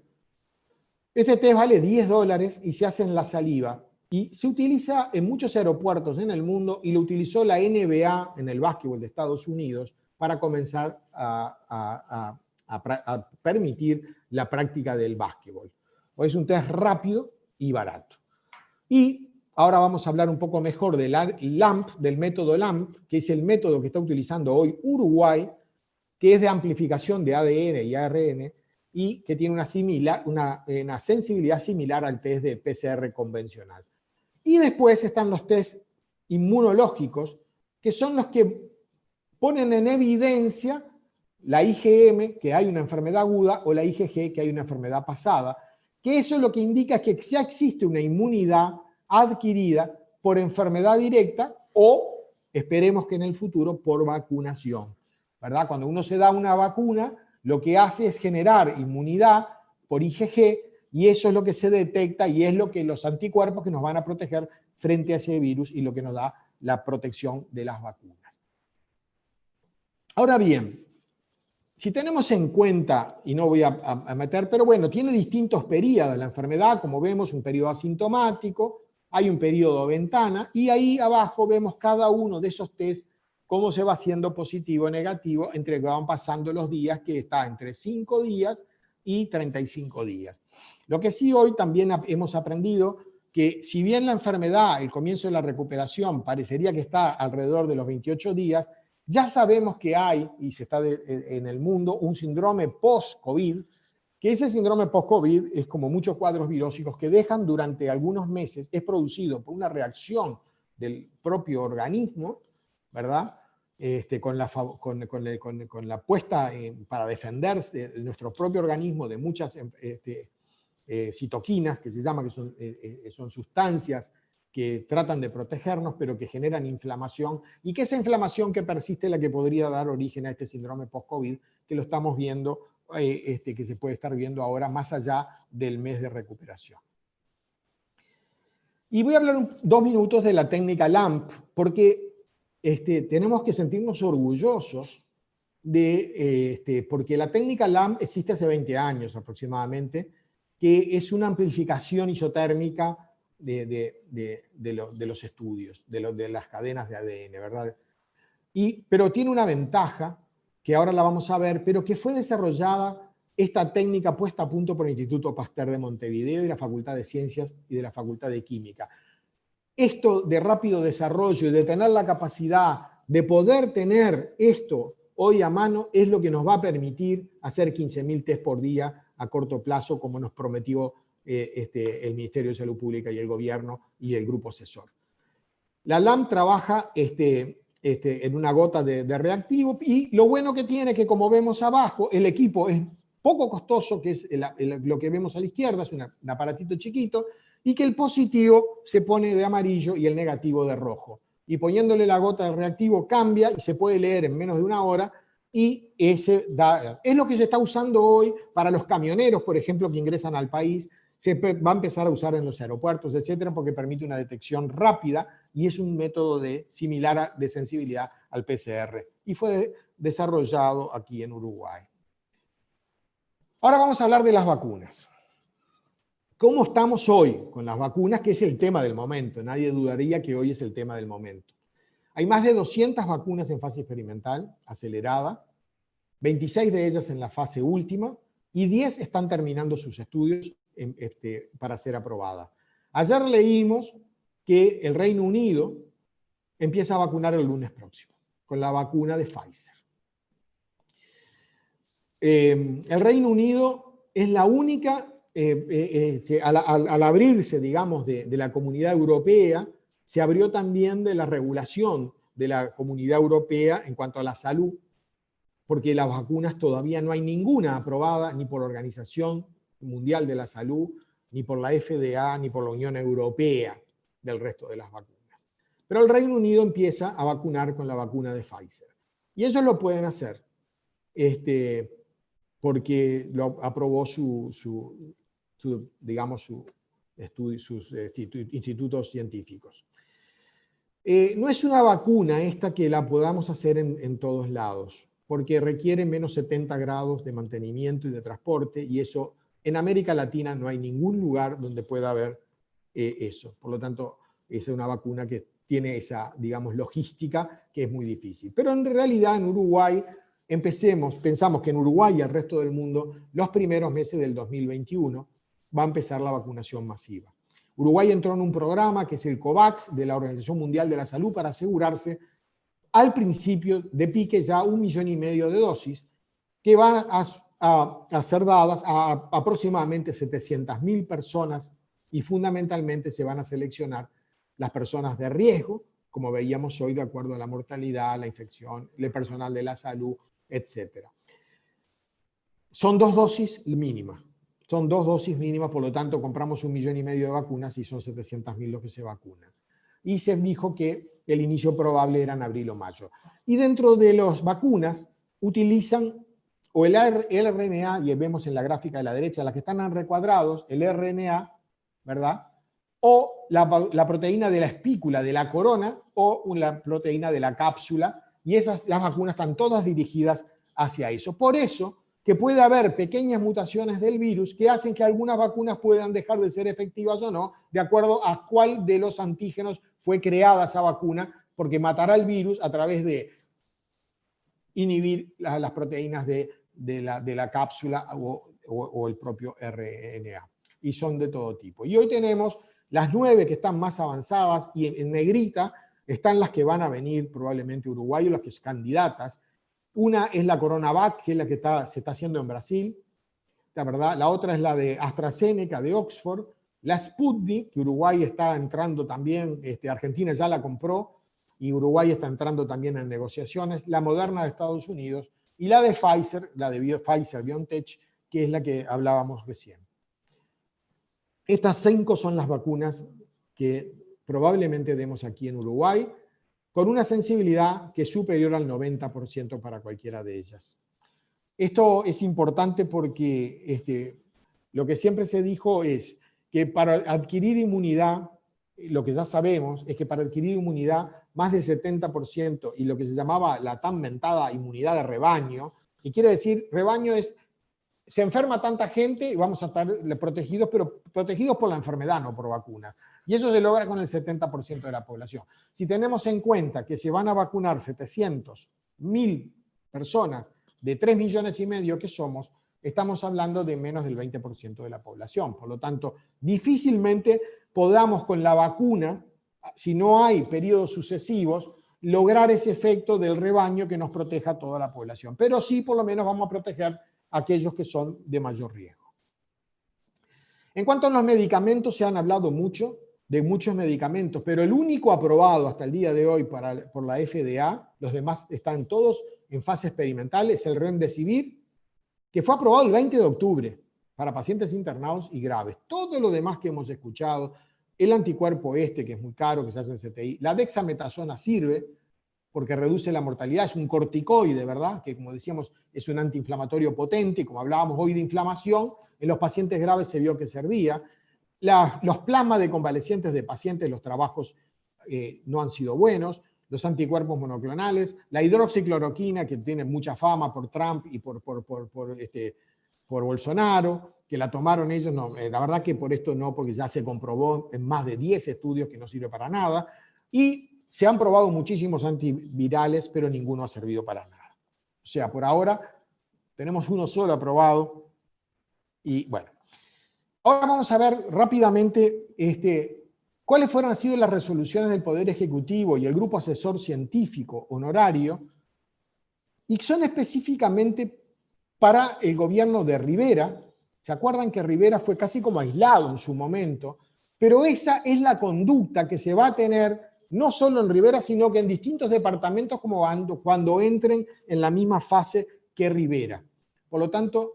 Este test vale $10 y se hace en la saliva, y se utiliza en muchos aeropuertos en el mundo, y lo utilizó la NBA en el básquetbol de Estados Unidos para comenzar a permitir la práctica del básquetbol. Es un test rápido y barato. Y ahora vamos a hablar un poco mejor del LAMP, del método LAMP, que es el método que está utilizando hoy Uruguay, que es de amplificación de ADN y ARN, y que tiene una sensibilidad similar al test de PCR convencional. Y después están los test inmunológicos, que son los que ponen en evidencia la IgM, que hay una enfermedad aguda, o la IgG, que hay una enfermedad pasada, que eso lo que indica es que ya existe una inmunidad adquirida por enfermedad directa o, esperemos que en el futuro, por vacunación, ¿verdad? Cuando uno se da una vacuna, lo que hace es generar inmunidad por IgG, y eso es lo que se detecta y es lo que los anticuerpos que nos van a proteger frente a ese virus y lo que nos da la protección de las vacunas. Ahora bien, si tenemos en cuenta, y no voy a meter, pero bueno, tiene distintos periodos la enfermedad, como vemos, un periodo asintomático, hay un periodo ventana, y ahí abajo vemos cada uno de esos test, cómo se va haciendo positivo o negativo, entre que van pasando los días, que está entre 5 días y 35 días. Lo que sí hoy también hemos aprendido, que si bien la enfermedad, el comienzo de la recuperación, parecería que está alrededor de los 28 días, ya sabemos que hay, y se está en el mundo, un síndrome post-COVID, que ese síndrome post-COVID es como muchos cuadros virósicos que dejan durante algunos meses, es producido por una reacción del propio organismo, ¿verdad? Con la puesta para defenderse de nuestro propio organismo de muchas citoquinas, que se llama, que son sustancias que tratan de protegernos, pero que generan inflamación, y que esa inflamación que persiste es la que podría dar origen a este síndrome post-COVID, que lo estamos viendo, que se puede estar viendo ahora más allá del mes de recuperación. Y voy a hablar 2 minutos de la técnica LAMP, porque tenemos que sentirnos orgullosos porque la técnica LAMP existe hace 20 años aproximadamente, que es una amplificación isotérmica de los estudios, de las cadenas de ADN, ¿verdad? Pero tiene una ventaja, que ahora la vamos a ver, pero que fue desarrollada esta técnica puesta a punto por el Instituto Pasteur de Montevideo y la Facultad de Ciencias y de la Facultad de Química. Esto de rápido desarrollo y de tener la capacidad de poder tener esto hoy a mano es lo que nos va a permitir hacer 15.000 test por día a corto plazo, como nos prometió el Ministerio de Salud Pública y el Gobierno y el Grupo Asesor. La LAMP trabaja en una gota de reactivo, y lo bueno que tiene es que, como vemos abajo, el equipo es poco costoso, que es lo que vemos a la izquierda, es un aparatito chiquito, y que el positivo se pone de amarillo y el negativo de rojo. Y poniéndole la gota de reactivo cambia y se puede leer en menos de una hora, y es lo que se está usando hoy para los camioneros, por ejemplo, que ingresan al país. Se va a empezar a usar en los aeropuertos, etcétera, porque permite una detección rápida y es un método similar de sensibilidad al PCR. Y fue desarrollado aquí en Uruguay. Ahora vamos a hablar de las vacunas. ¿Cómo estamos hoy con las vacunas? Que es el tema del momento. Nadie dudaría que hoy es el tema del momento. Hay más de 200 vacunas en fase experimental acelerada, 26 de ellas en la fase última, y 10 están terminando sus estudios para ser aprobadas. Ayer leímos que el Reino Unido empieza a vacunar el lunes próximo con la vacuna de Pfizer. El Reino Unido es la única, al abrirse, digamos, de la Comunidad Europea, se abrió también de la regulación de la Comunidad Europea en cuanto a la salud, porque las vacunas todavía no hay ninguna aprobada ni por la Organización Mundial de la Salud, ni por la FDA, ni por la Unión Europea del resto de las vacunas. Pero el Reino Unido empieza a vacunar con la vacuna de Pfizer. Y ellos lo pueden hacer, porque lo aprobó sus institutos científicos. No es una vacuna esta que la podamos hacer en todos lados, porque requiere menos 70 grados de mantenimiento y de transporte, y eso en América Latina no hay ningún lugar donde pueda haber eso. Por lo tanto, es una vacuna que tiene esa, digamos, logística que es muy difícil. Pero en realidad en Uruguay pensamos que en Uruguay y el resto del mundo, los primeros meses del 2021 va a empezar la vacunación masiva. Uruguay entró en un programa que es el COVAX de la Organización Mundial de la Salud para asegurarse al principio de pique ya 1,5 millones de dosis que van a ser dadas a aproximadamente 700.000 personas, y fundamentalmente se van a seleccionar las personas de riesgo, como veíamos hoy, de acuerdo a la mortalidad, la infección, el personal de la salud, etc. Son 2 dosis mínimas. Son 2 dosis mínimas, por lo tanto compramos 1,5 millones de vacunas y son 700.000 los que se vacunan. Y se dijo que el inicio probable era en abril o mayo. Y dentro de las vacunas utilizan o el RNA, y vemos en la gráfica de la derecha, las que están en recuadrados, el RNA, ¿verdad? O la proteína de la espícula, de la corona, o la proteína de la cápsula, y las vacunas están todas dirigidas hacia eso. Por eso que puede haber pequeñas mutaciones del virus que hacen que algunas vacunas puedan dejar de ser efectivas o no, de acuerdo a cuál de los antígenos fue creada esa vacuna, porque matará el virus a través de inhibir las proteínas de la cápsula o el propio RNA. Y son de todo tipo. Y hoy tenemos las 9 que están más avanzadas, y en negrita están las que van a venir probablemente a Uruguay, o las que son candidatas. Una es la CoronaVac, que es la que se está haciendo en Brasil, la verdad. La otra es la de AstraZeneca de Oxford. La Sputnik, que Uruguay está entrando también, Argentina ya la compró, y Uruguay está entrando también en negociaciones. La Moderna de Estados Unidos, y la de Pfizer, la de Pfizer-BioNTech, que es la que hablábamos recién. Estas 5 son las vacunas que probablemente demos aquí en Uruguay, con una sensibilidad que es superior al 90% para cualquiera de ellas. Esto es importante porque lo que siempre se dijo es que para adquirir inmunidad, lo que ya sabemos es que para adquirir inmunidad más del 70%, y lo que se llamaba la tan mentada inmunidad de rebaño, que quiere decir, rebaño es, se enferma tanta gente y vamos a estar protegidos, pero protegidos por la enfermedad, no por vacunas. Y eso se logra con el 70% de la población. Si tenemos en cuenta que se van a vacunar 700.000 personas de 3,5 millones que somos, estamos hablando de menos del 20% de la población. Por lo tanto, difícilmente podamos con la vacuna, si no hay periodos sucesivos, lograr ese efecto del rebaño que nos proteja a toda la población. Pero sí, por lo menos vamos a proteger a aquellos que son de mayor riesgo. En cuanto a los medicamentos, se han hablado mucho de muchos medicamentos, pero el único aprobado hasta el día de hoy por la FDA, los demás están todos en fase experimental, es el Remdesivir, que fue aprobado el 20 de octubre para pacientes internados y graves. Todo lo demás que hemos escuchado, el anticuerpo que es muy caro, que se hace en CTI, la dexametasona sirve porque reduce la mortalidad, es un corticoide, ¿verdad? Que como decíamos es un antiinflamatorio potente, y como hablábamos hoy de inflamación, en los pacientes graves se vio que servía. Los plasmas de convalecientes de pacientes, los trabajos no han sido buenos, los anticuerpos monoclonales, la hidroxicloroquina, que tiene mucha fama por Trump y por Bolsonaro, que la tomaron ellos, no, la verdad que por esto no, porque ya se comprobó en más de 10 estudios que no sirve para nada, y se han probado muchísimos antivirales, pero ninguno ha servido para nada. O sea, por ahora tenemos uno solo aprobado, y bueno. Ahora vamos a ver rápidamente cuáles han sido las resoluciones del Poder Ejecutivo y el Grupo Asesor Científico Honorario, y son específicamente para el gobierno de Rivera. ¿Se acuerdan que Rivera fue casi como aislado en su momento? Pero esa es la conducta que se va a tener no solo en Rivera, sino que en distintos departamentos como cuando entren en la misma fase que Rivera. Por lo tanto,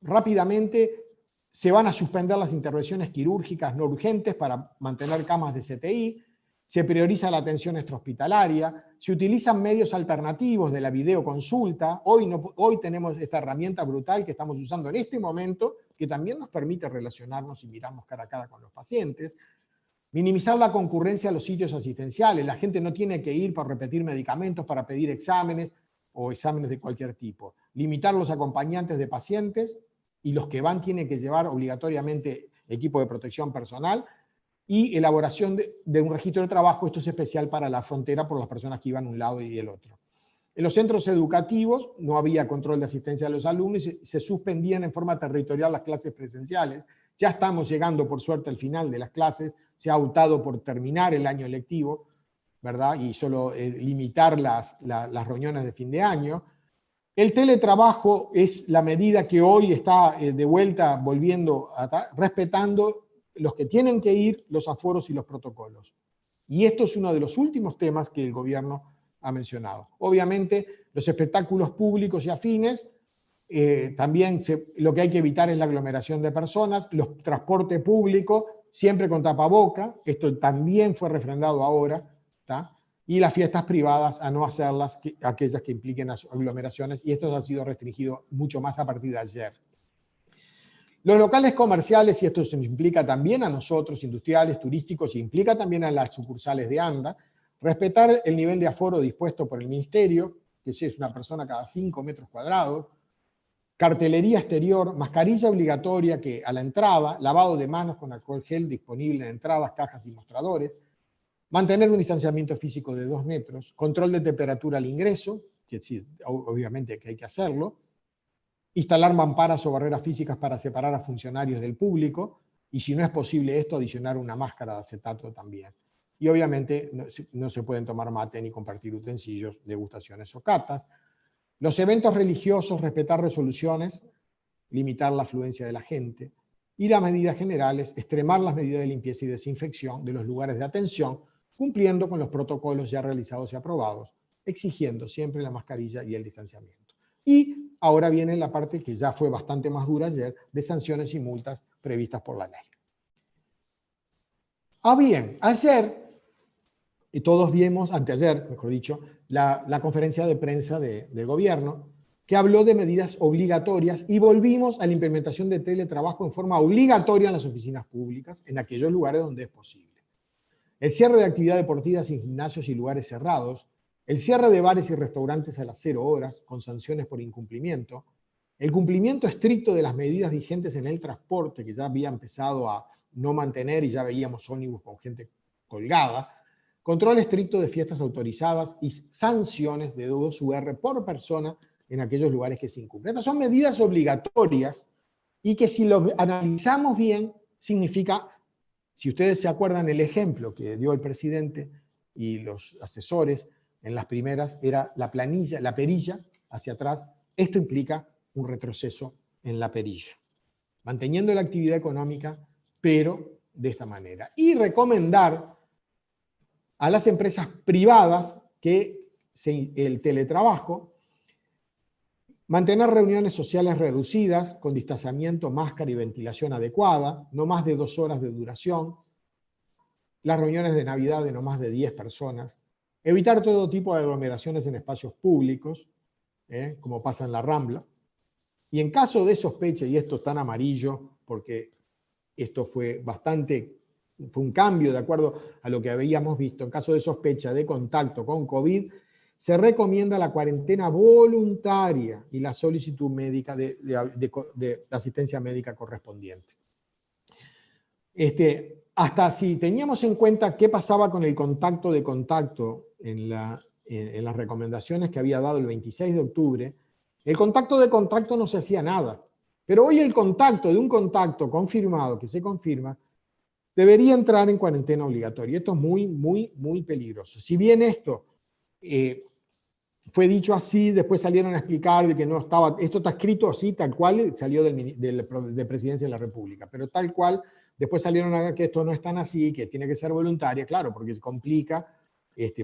rápidamente se van a suspender las intervenciones quirúrgicas no urgentes para mantener camas de CTI, se prioriza la atención extrahospitalaria, se utilizan medios alternativos de la videoconsulta. Hoy tenemos esta herramienta brutal que estamos usando en este momento, que también nos permite relacionarnos y mirarnos cara a cara con los pacientes. Minimizar la concurrencia a los sitios asistenciales. La gente no tiene que ir para repetir medicamentos, para pedir exámenes o exámenes de cualquier tipo. Limitar los acompañantes de pacientes, y los que van tienen que llevar obligatoriamente equipo de protección personal, y elaboración de un registro de trabajo. Esto es especial para la frontera por las personas que iban a un lado y el otro. En los centros educativos no había control de asistencia de los alumnos y se suspendían en forma territorial las clases presenciales. Ya estamos llegando, por suerte, al final de las clases. Se ha optado por terminar el año lectivo, ¿verdad? Y solo limitar las reuniones de fin de año. El teletrabajo es la medida que hoy está de vuelta, volviendo, respetando los que tienen que ir, los aforos y los protocolos. Y esto es uno de los últimos temas que el gobierno ha mencionado. Obviamente, los espectáculos públicos y afines, también lo que hay que evitar es la aglomeración de personas, los transporte público, siempre con tapaboca, esto también fue refrendado ahora, ¿tá? Y las fiestas privadas a no hacerlas, aquellas que impliquen aglomeraciones, y esto ha sido restringido mucho más a partir de ayer. Los locales comerciales, y esto se implica también a nosotros, industriales, turísticos, y implica también a las sucursales de ANDA, respetar el nivel de aforo dispuesto por el Ministerio, que es una persona cada 5 metros cuadrados, cartelería exterior, mascarilla obligatoria que a la entrada, lavado de manos con alcohol gel disponible en entradas, cajas y mostradores, mantener un distanciamiento físico de 2 metros, control de temperatura al ingreso, que sí, obviamente que hay que hacerlo, instalar mamparas o barreras físicas para separar a funcionarios del público, y si no es posible esto, adicionar una máscara de acetato también. Y obviamente no se pueden tomar mate ni compartir utensilios, degustaciones o catas. Los eventos religiosos, respetar resoluciones, limitar la afluencia de la gente. Y las medidas generales, extremar las medidas de limpieza y desinfección de los lugares de atención, cumpliendo con los protocolos ya realizados y aprobados, exigiendo siempre la mascarilla y el distanciamiento. Y ahora viene la parte que ya fue bastante más dura ayer, de sanciones y multas previstas por la ley. Bien, ayer, y todos vimos, anteayer, mejor dicho, la conferencia de prensa de gobierno, que habló de medidas obligatorias, y volvimos a la implementación de teletrabajo en forma obligatoria en las oficinas públicas, en aquellos lugares donde es posible. el cierre de actividades deportivas en gimnasios y lugares cerrados, el cierre de bares y restaurantes a las 0 horas, con sanciones por incumplimiento, el cumplimiento estricto de las medidas vigentes en el transporte, que ya había empezado a no mantener y ya veíamos ómnibus con gente colgada, control estricto de fiestas autorizadas y sanciones de 2 UR por persona en aquellos lugares que se incumplen. Estas son medidas obligatorias y que si lo analizamos bien, significa, si ustedes se acuerdan el ejemplo que dio el presidente y los asesores en las primeras, era la planilla, la perilla hacia atrás. Esto implica un retroceso en la perilla, manteniendo la actividad económica, pero de esta manera. Y recomendar a las empresas privadas que el teletrabajo, mantener reuniones sociales reducidas con distanciamiento, máscara y ventilación adecuada, no más de 2 horas de duración, las reuniones de Navidad de no más de 10 personas, evitar todo tipo de aglomeraciones en espacios públicos, como pasa en la Rambla, y en caso de sospecha, y esto está en amarillo, porque esto fue un cambio de acuerdo a lo que habíamos visto, en caso de sospecha de contacto con COVID, se recomienda la cuarentena voluntaria y la solicitud médica de asistencia médica correspondiente. Hasta si teníamos en cuenta qué pasaba con el contacto de contacto en las recomendaciones que había dado el 26 de octubre, el contacto de contacto no se hacía nada. Pero hoy el contacto de un contacto confirmado, que se confirma, debería entrar en cuarentena obligatoria. Esto es muy, muy, muy peligroso. Si bien esto fue dicho así, después salieron a explicar de que no estaba, esto está escrito así, tal cual, salió de Presidencia de la República, pero tal cual, después salieron a ver que esto no es tan así, que tiene que ser voluntaria, claro, porque se complica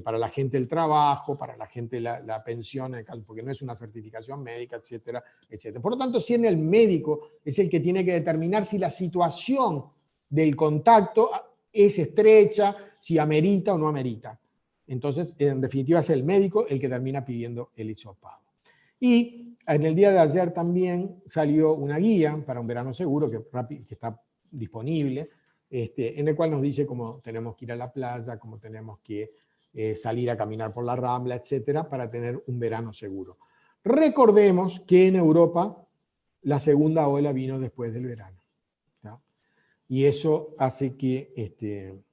para la gente el trabajo, para la gente la pensión, porque no es una certificación médica, etcétera, etcétera. Por lo tanto, si en el médico es el que tiene que determinar si la situación del contacto es estrecha, si amerita o no amerita. Entonces, en definitiva, es el médico el que termina pidiendo el hisopado. Y en el día de ayer también salió una guía para un verano seguro que está disponible, en el cual nos dice cómo tenemos que ir a la playa, cómo tenemos que salir a caminar por la Rambla, etcétera, para tener un verano seguro. Recordemos que en Europa la segunda ola vino después del verano, ¿tá? Y eso hace que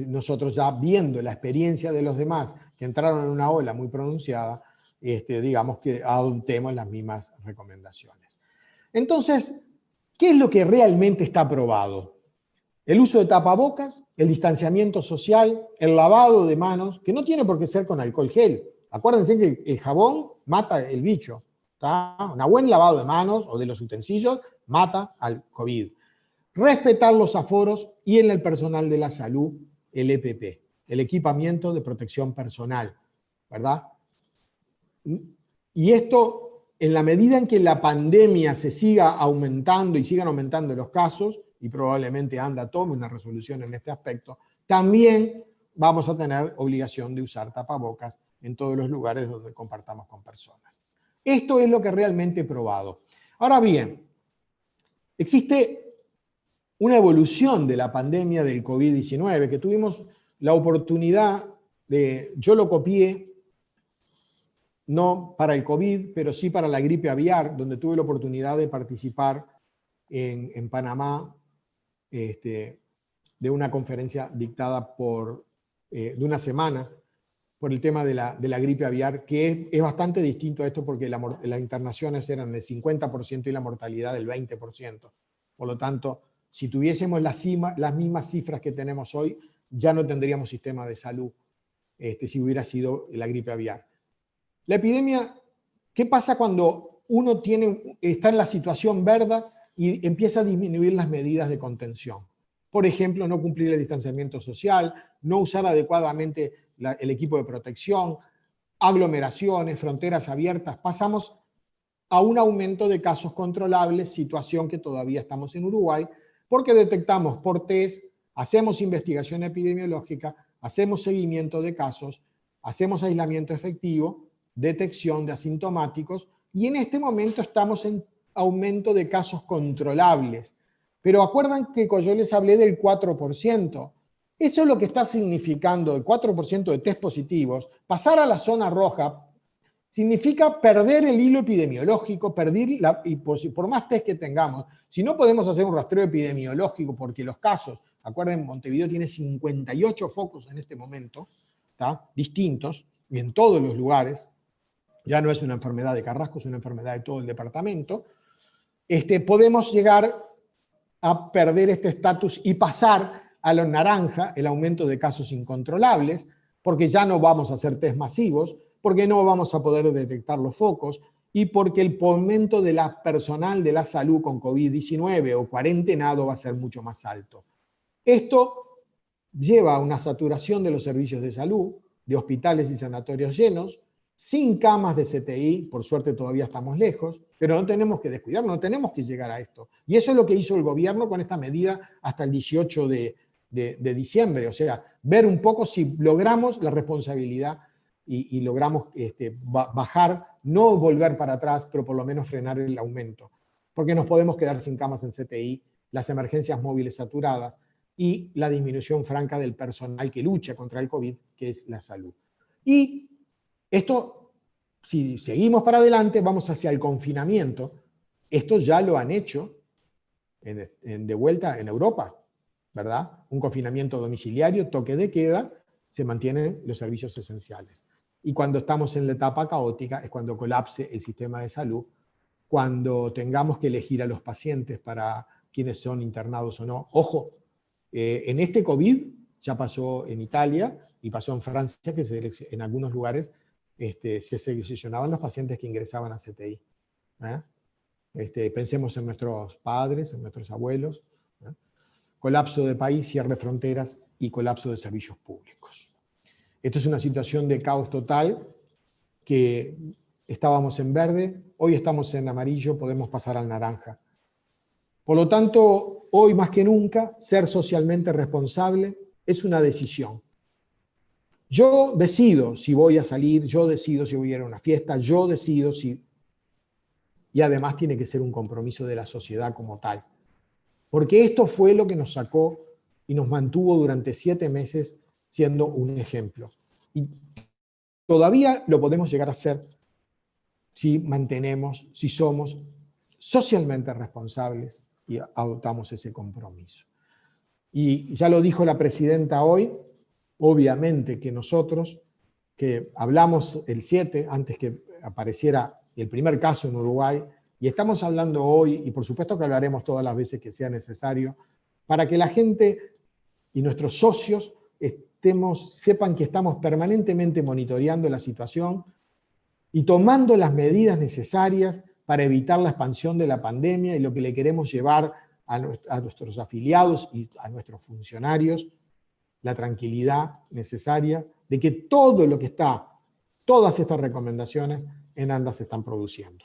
nosotros, ya viendo la experiencia de los demás que entraron en una ola muy pronunciada, digamos que adoptemos las mismas recomendaciones. Entonces, ¿qué es lo que realmente está aprobado? El uso de tapabocas, el distanciamiento social, el lavado de manos, que no tiene por qué ser con alcohol gel. Acuérdense que el jabón mata el bicho, ¿tá? Un buen lavado de manos o de los utensilios mata al COVID. Respetar los aforos y en el personal de la salud, el EPP, el equipamiento de protección personal, ¿verdad? Y esto, en la medida en que la pandemia se siga aumentando y sigan aumentando los casos, y probablemente ANDA tome una resolución en este aspecto, también vamos a tener obligación de usar tapabocas en todos los lugares donde compartamos con personas. Esto es lo que realmente he probado. Ahora bien, existe una evolución de la pandemia del COVID-19 que tuvimos la oportunidad de, yo lo copié, no para el COVID, pero sí para la gripe aviar, donde tuve la oportunidad de participar en Panamá, de una conferencia dictada de una semana por el tema de la gripe aviar, que es bastante distinto a esto porque las internaciones eran el 50% y la mortalidad del 20%. Por lo tanto, si tuviésemos las mismas cifras que tenemos hoy, ya no tendríamos sistema de salud si hubiera sido la gripe aviar. La epidemia, ¿qué pasa cuando uno está en la situación verde y empieza a disminuir las medidas de contención? Por ejemplo, no cumplir el distanciamiento social, no usar adecuadamente el equipo de protección, aglomeraciones, fronteras abiertas. Pasamos a un aumento de casos controlables, situación que todavía estamos en Uruguay, porque detectamos por test, hacemos investigación epidemiológica, hacemos seguimiento de casos, hacemos aislamiento efectivo, detección de asintomáticos, y en este momento estamos en aumento de casos controlables. Pero acuerdan que yo les hablé del 4%. Eso es lo que está significando el 4% de test positivos. Pasar a la zona roja significa perder el hilo epidemiológico, y por más test que tengamos, si no podemos hacer un rastreo epidemiológico porque los casos, acuérdense, Montevideo tiene 58 focos en este momento, ¿tá? Distintos, y en todos los lugares, ya no es una enfermedad de Carrasco, es una enfermedad de todo el departamento, podemos llegar a perder este estatus y pasar a lo naranja, el aumento de casos incontrolables, porque ya no vamos a hacer test masivos, porque no vamos a poder detectar los focos y porque el aumento de la personal de la salud con COVID-19 o cuarentenado va a ser mucho más alto. Esto lleva a una saturación de los servicios de salud, de hospitales y sanatorios llenos, sin camas de CTI, por suerte todavía estamos lejos, pero no tenemos que descuidarnos, no tenemos que llegar a esto. Y eso es lo que hizo el gobierno con esta medida hasta el 18 de diciembre, o sea, ver un poco si logramos la responsabilidad y logramos bajar, no volver para atrás, pero por lo menos frenar el aumento. Porque nos podemos quedar sin camas en CTI, las emergencias móviles saturadas y la disminución franca del personal que lucha contra el COVID, que es la salud. Y esto, si seguimos para adelante, vamos hacia el confinamiento. Esto ya lo han hecho de vuelta en Europa, ¿verdad? Un confinamiento domiciliario, toque de queda, se mantienen los servicios esenciales. Y cuando estamos en la etapa caótica es cuando colapse el sistema de salud, cuando tengamos que elegir a los pacientes para quienes son internados o no. Ojo, en este COVID ya pasó en Italia y pasó en Francia, que en algunos lugares se seleccionaban los pacientes que ingresaban a CTI. Pensemos en nuestros padres, en nuestros abuelos. Colapso de país, cierre de fronteras y colapso de servicios públicos. Esto es una situación de caos total, que estábamos en verde, hoy estamos en amarillo, podemos pasar al naranja. Por lo tanto, hoy más que nunca, ser socialmente responsable es una decisión. Yo decido si voy a salir, yo decido si voy a ir a una fiesta, yo decido si... Y además tiene que ser un compromiso de la sociedad como tal. Porque esto fue lo que nos sacó y nos mantuvo durante 7 meses siendo un ejemplo. Y todavía lo podemos llegar a hacer si mantenemos, si somos socialmente responsables y adoptamos ese compromiso. Y ya lo dijo la presidenta hoy, obviamente que nosotros, que hablamos el 7, antes que apareciera el primer caso en Uruguay, y estamos hablando hoy, y por supuesto que hablaremos todas las veces que sea necesario, para que la gente y nuestros socios sepan que estamos permanentemente monitoreando la situación y tomando las medidas necesarias para evitar la expansión de la pandemia y lo que le queremos llevar a nuestros afiliados y a nuestros funcionarios, la tranquilidad necesaria de que todo lo que está, todas estas recomendaciones en ANDA se están produciendo.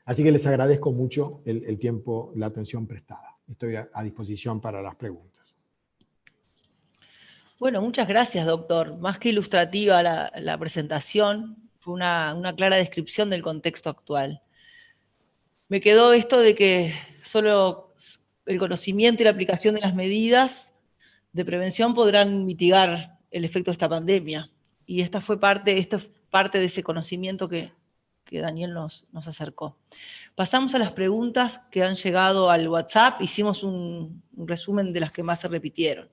Así que les agradezco mucho el tiempo, la atención prestada. Estoy a disposición para las preguntas. Bueno, muchas gracias, doctor. Más que ilustrativa la presentación, fue una clara descripción del contexto actual. Me quedó esto de que solo el conocimiento y la aplicación de las medidas de prevención podrán mitigar el efecto de esta pandemia. Y esto es parte de ese conocimiento que Daniel nos acercó. Pasamos a las preguntas que han llegado al WhatsApp. Hicimos un resumen de las que más se repitieron.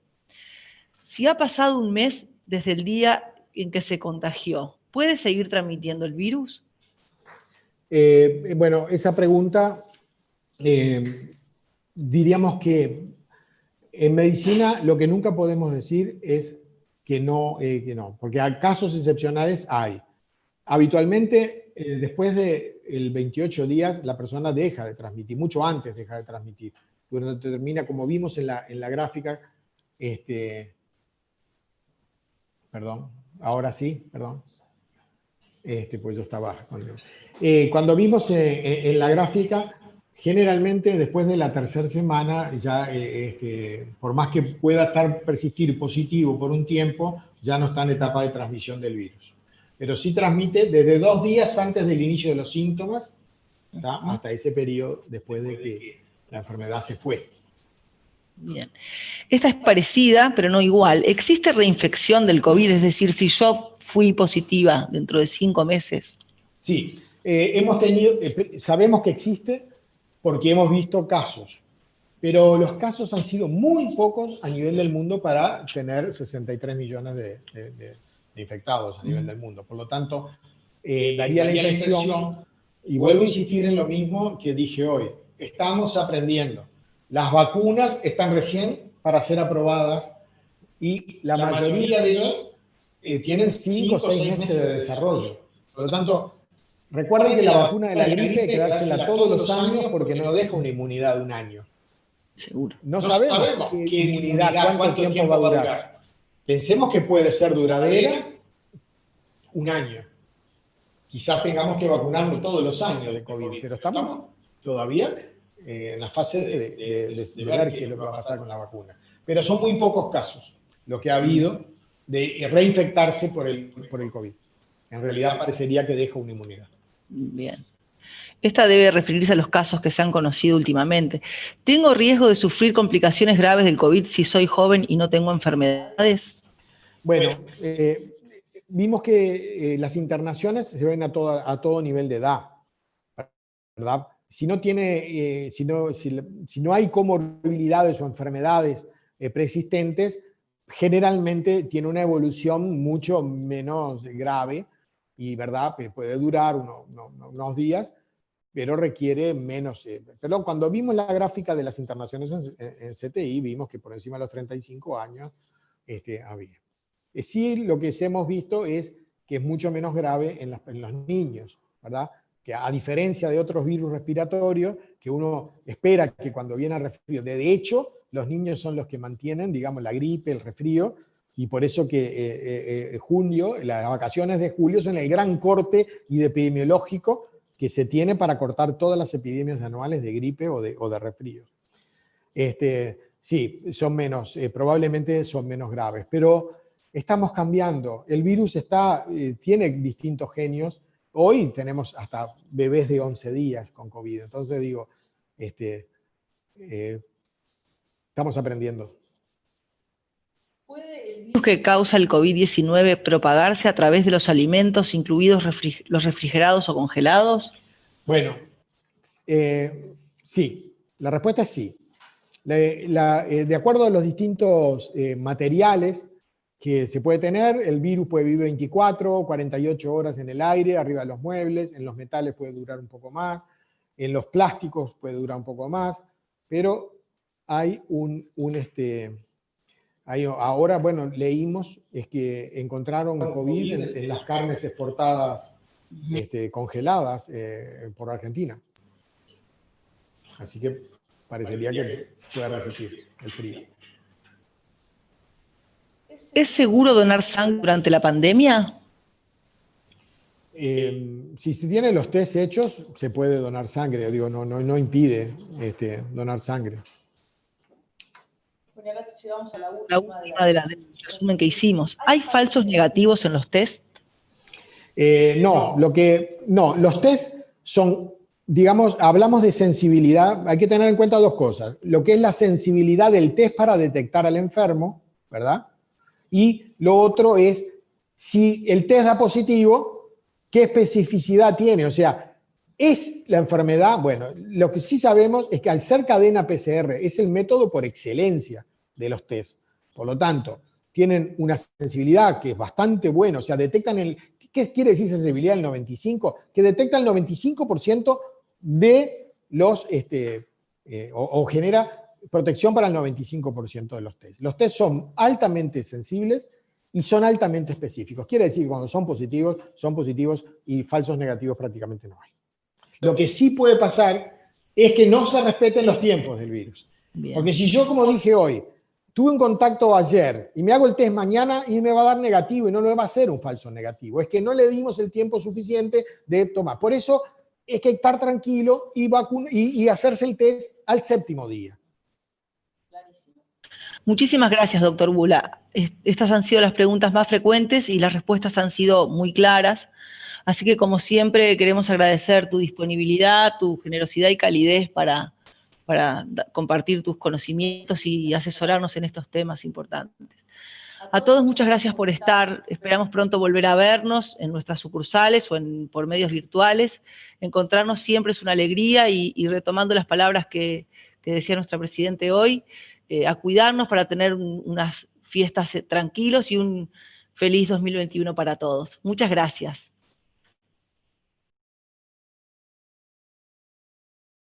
Si ha pasado un mes desde el día en que se contagió, ¿puede seguir transmitiendo el virus? Bueno, esa pregunta, diríamos que en medicina lo que nunca podemos decir es que no, porque hay casos excepcionales hay. Habitualmente, después de 28 días, la persona deja de transmitir, mucho antes deja de transmitir. Durante termina, como vimos en la gráfica, perdón, ahora sí, perdón. Pues yo estaba... cuando vimos en la gráfica, generalmente después de la tercera semana, ya por más que pueda persistir positivo por un tiempo, ya no está en etapa de transmisión del virus. Pero sí transmite desde 2 días antes del inicio de los síntomas, hasta ese periodo después de que la enfermedad se fue. Bien. Esta es parecida, pero no igual. ¿Existe reinfección del COVID? Es decir, si yo fui positiva dentro de 5 meses. Sí, sabemos que existe porque hemos visto casos, pero los casos han sido muy pocos a nivel del mundo para tener 63 millones de infectados a nivel del mundo. Por lo tanto, daría la impresión, y vuelvo a insistir en lo mismo que dije hoy, estamos aprendiendo. Las vacunas están recién para ser aprobadas y la mayoría de ellos tienen 5 o 6 meses de desarrollo. Por lo tanto, recuerden que la vacuna de la gripe hay que dársela todos los años porque no deja una inmunidad de un año. Seguro. No sabemos qué inmunidad, cuánto tiempo va a durar. Pensemos que puede ser duradera un año. Quizás tengamos que vacunarnos todos los años de COVID, pero estamos todavía en la fase de ver qué es lo que va a pasar con la vacuna. Pero son muy pocos casos lo que ha habido de reinfectarse por el COVID. En realidad parecería que deja una inmunidad. Bien. Esta debe referirse a los casos que se han conocido últimamente. ¿Tengo riesgo de sufrir complicaciones graves del COVID si soy joven y no tengo enfermedades? Bueno, vimos que las internaciones se ven a todo nivel de edad, ¿verdad? Si no hay comorbilidades o enfermedades preexistentes, generalmente tiene una evolución mucho menos grave y, ¿verdad?, puede durar unos días, pero requiere menos. Perdón, cuando vimos la gráfica de las internaciones en CTI, vimos que por encima de los 35 años había. Sí, lo que hemos visto es que es mucho menos grave en los niños, ¿verdad? Que a diferencia de otros virus respiratorios, que uno espera que cuando viene el resfrío, de hecho, los niños son los que mantienen, digamos, la gripe, el resfrío, y por eso que junio, las vacaciones de julio son el gran corte epidemiológico que se tiene para cortar todas las epidemias anuales de gripe o de resfríos. Sí, son menos, probablemente son menos graves, pero estamos cambiando. El virus tiene distintos genios. Hoy tenemos hasta bebés de 11 días con COVID. Entonces digo, estamos aprendiendo. ¿Puede el virus que causa el COVID-19 propagarse a través de los alimentos, incluidos los refrigerados o congelados? Bueno, sí. La respuesta es sí. De acuerdo a los distintos materiales que se puede tener, el virus puede vivir 24 o 48 horas en el aire, arriba de los muebles, en los metales puede durar un poco más, en los plásticos puede durar un poco más, pero hay ahora, bueno, leímos que encontraron COVID en las carnes exportadas congeladas por Argentina. Así que parecería que puede resistir el frío. ¿Es seguro donar sangre durante la pandemia? Si se tienen los test hechos, se puede donar sangre. Digo, no impide donar sangre. Bueno, ahora llegamos a la última del resumen que hicimos. ¿Hay falsos negativos en los test? No, los test son, digamos, hablamos de sensibilidad. Hay que tener en cuenta dos cosas. Lo que es la sensibilidad del test para detectar al enfermo, ¿verdad? Y lo otro es, si el test da positivo, ¿qué especificidad tiene? O sea, ¿es la enfermedad? Bueno, lo que sí sabemos es que al ser cadena PCR es el método por excelencia de los test. Por lo tanto, tienen una sensibilidad que es bastante buena. O sea, detectan ¿qué quiere decir sensibilidad del 95? Que detecta el 95% de los, o genera protección para el 95% de los test. Los test son altamente sensibles y son altamente específicos. Quiere decir que cuando son positivos y falsos negativos prácticamente no hay. Lo que sí puede pasar es que no se respeten los tiempos del virus. Bien. Porque si yo, como dije hoy, tuve un contacto ayer y me hago el test mañana y me va a dar negativo y no lo va a hacer un falso negativo, es que no le dimos el tiempo suficiente de tomar. Por eso es que estar tranquilo y hacerse el test al 7º día. Muchísimas gracias, doctor Bula. Estas han sido las preguntas más frecuentes y las respuestas han sido muy claras. Así que, como siempre, queremos agradecer tu disponibilidad, tu generosidad y calidez para compartir tus conocimientos y asesorarnos en estos temas importantes. A todos muchas gracias por estar, esperamos pronto volver a vernos en nuestras sucursales o por medios virtuales. Encontrarnos siempre es una alegría y retomando las palabras que decía nuestra Presidente hoy, a cuidarnos para tener unas fiestas tranquilos y un feliz 2021 para todos. Muchas gracias.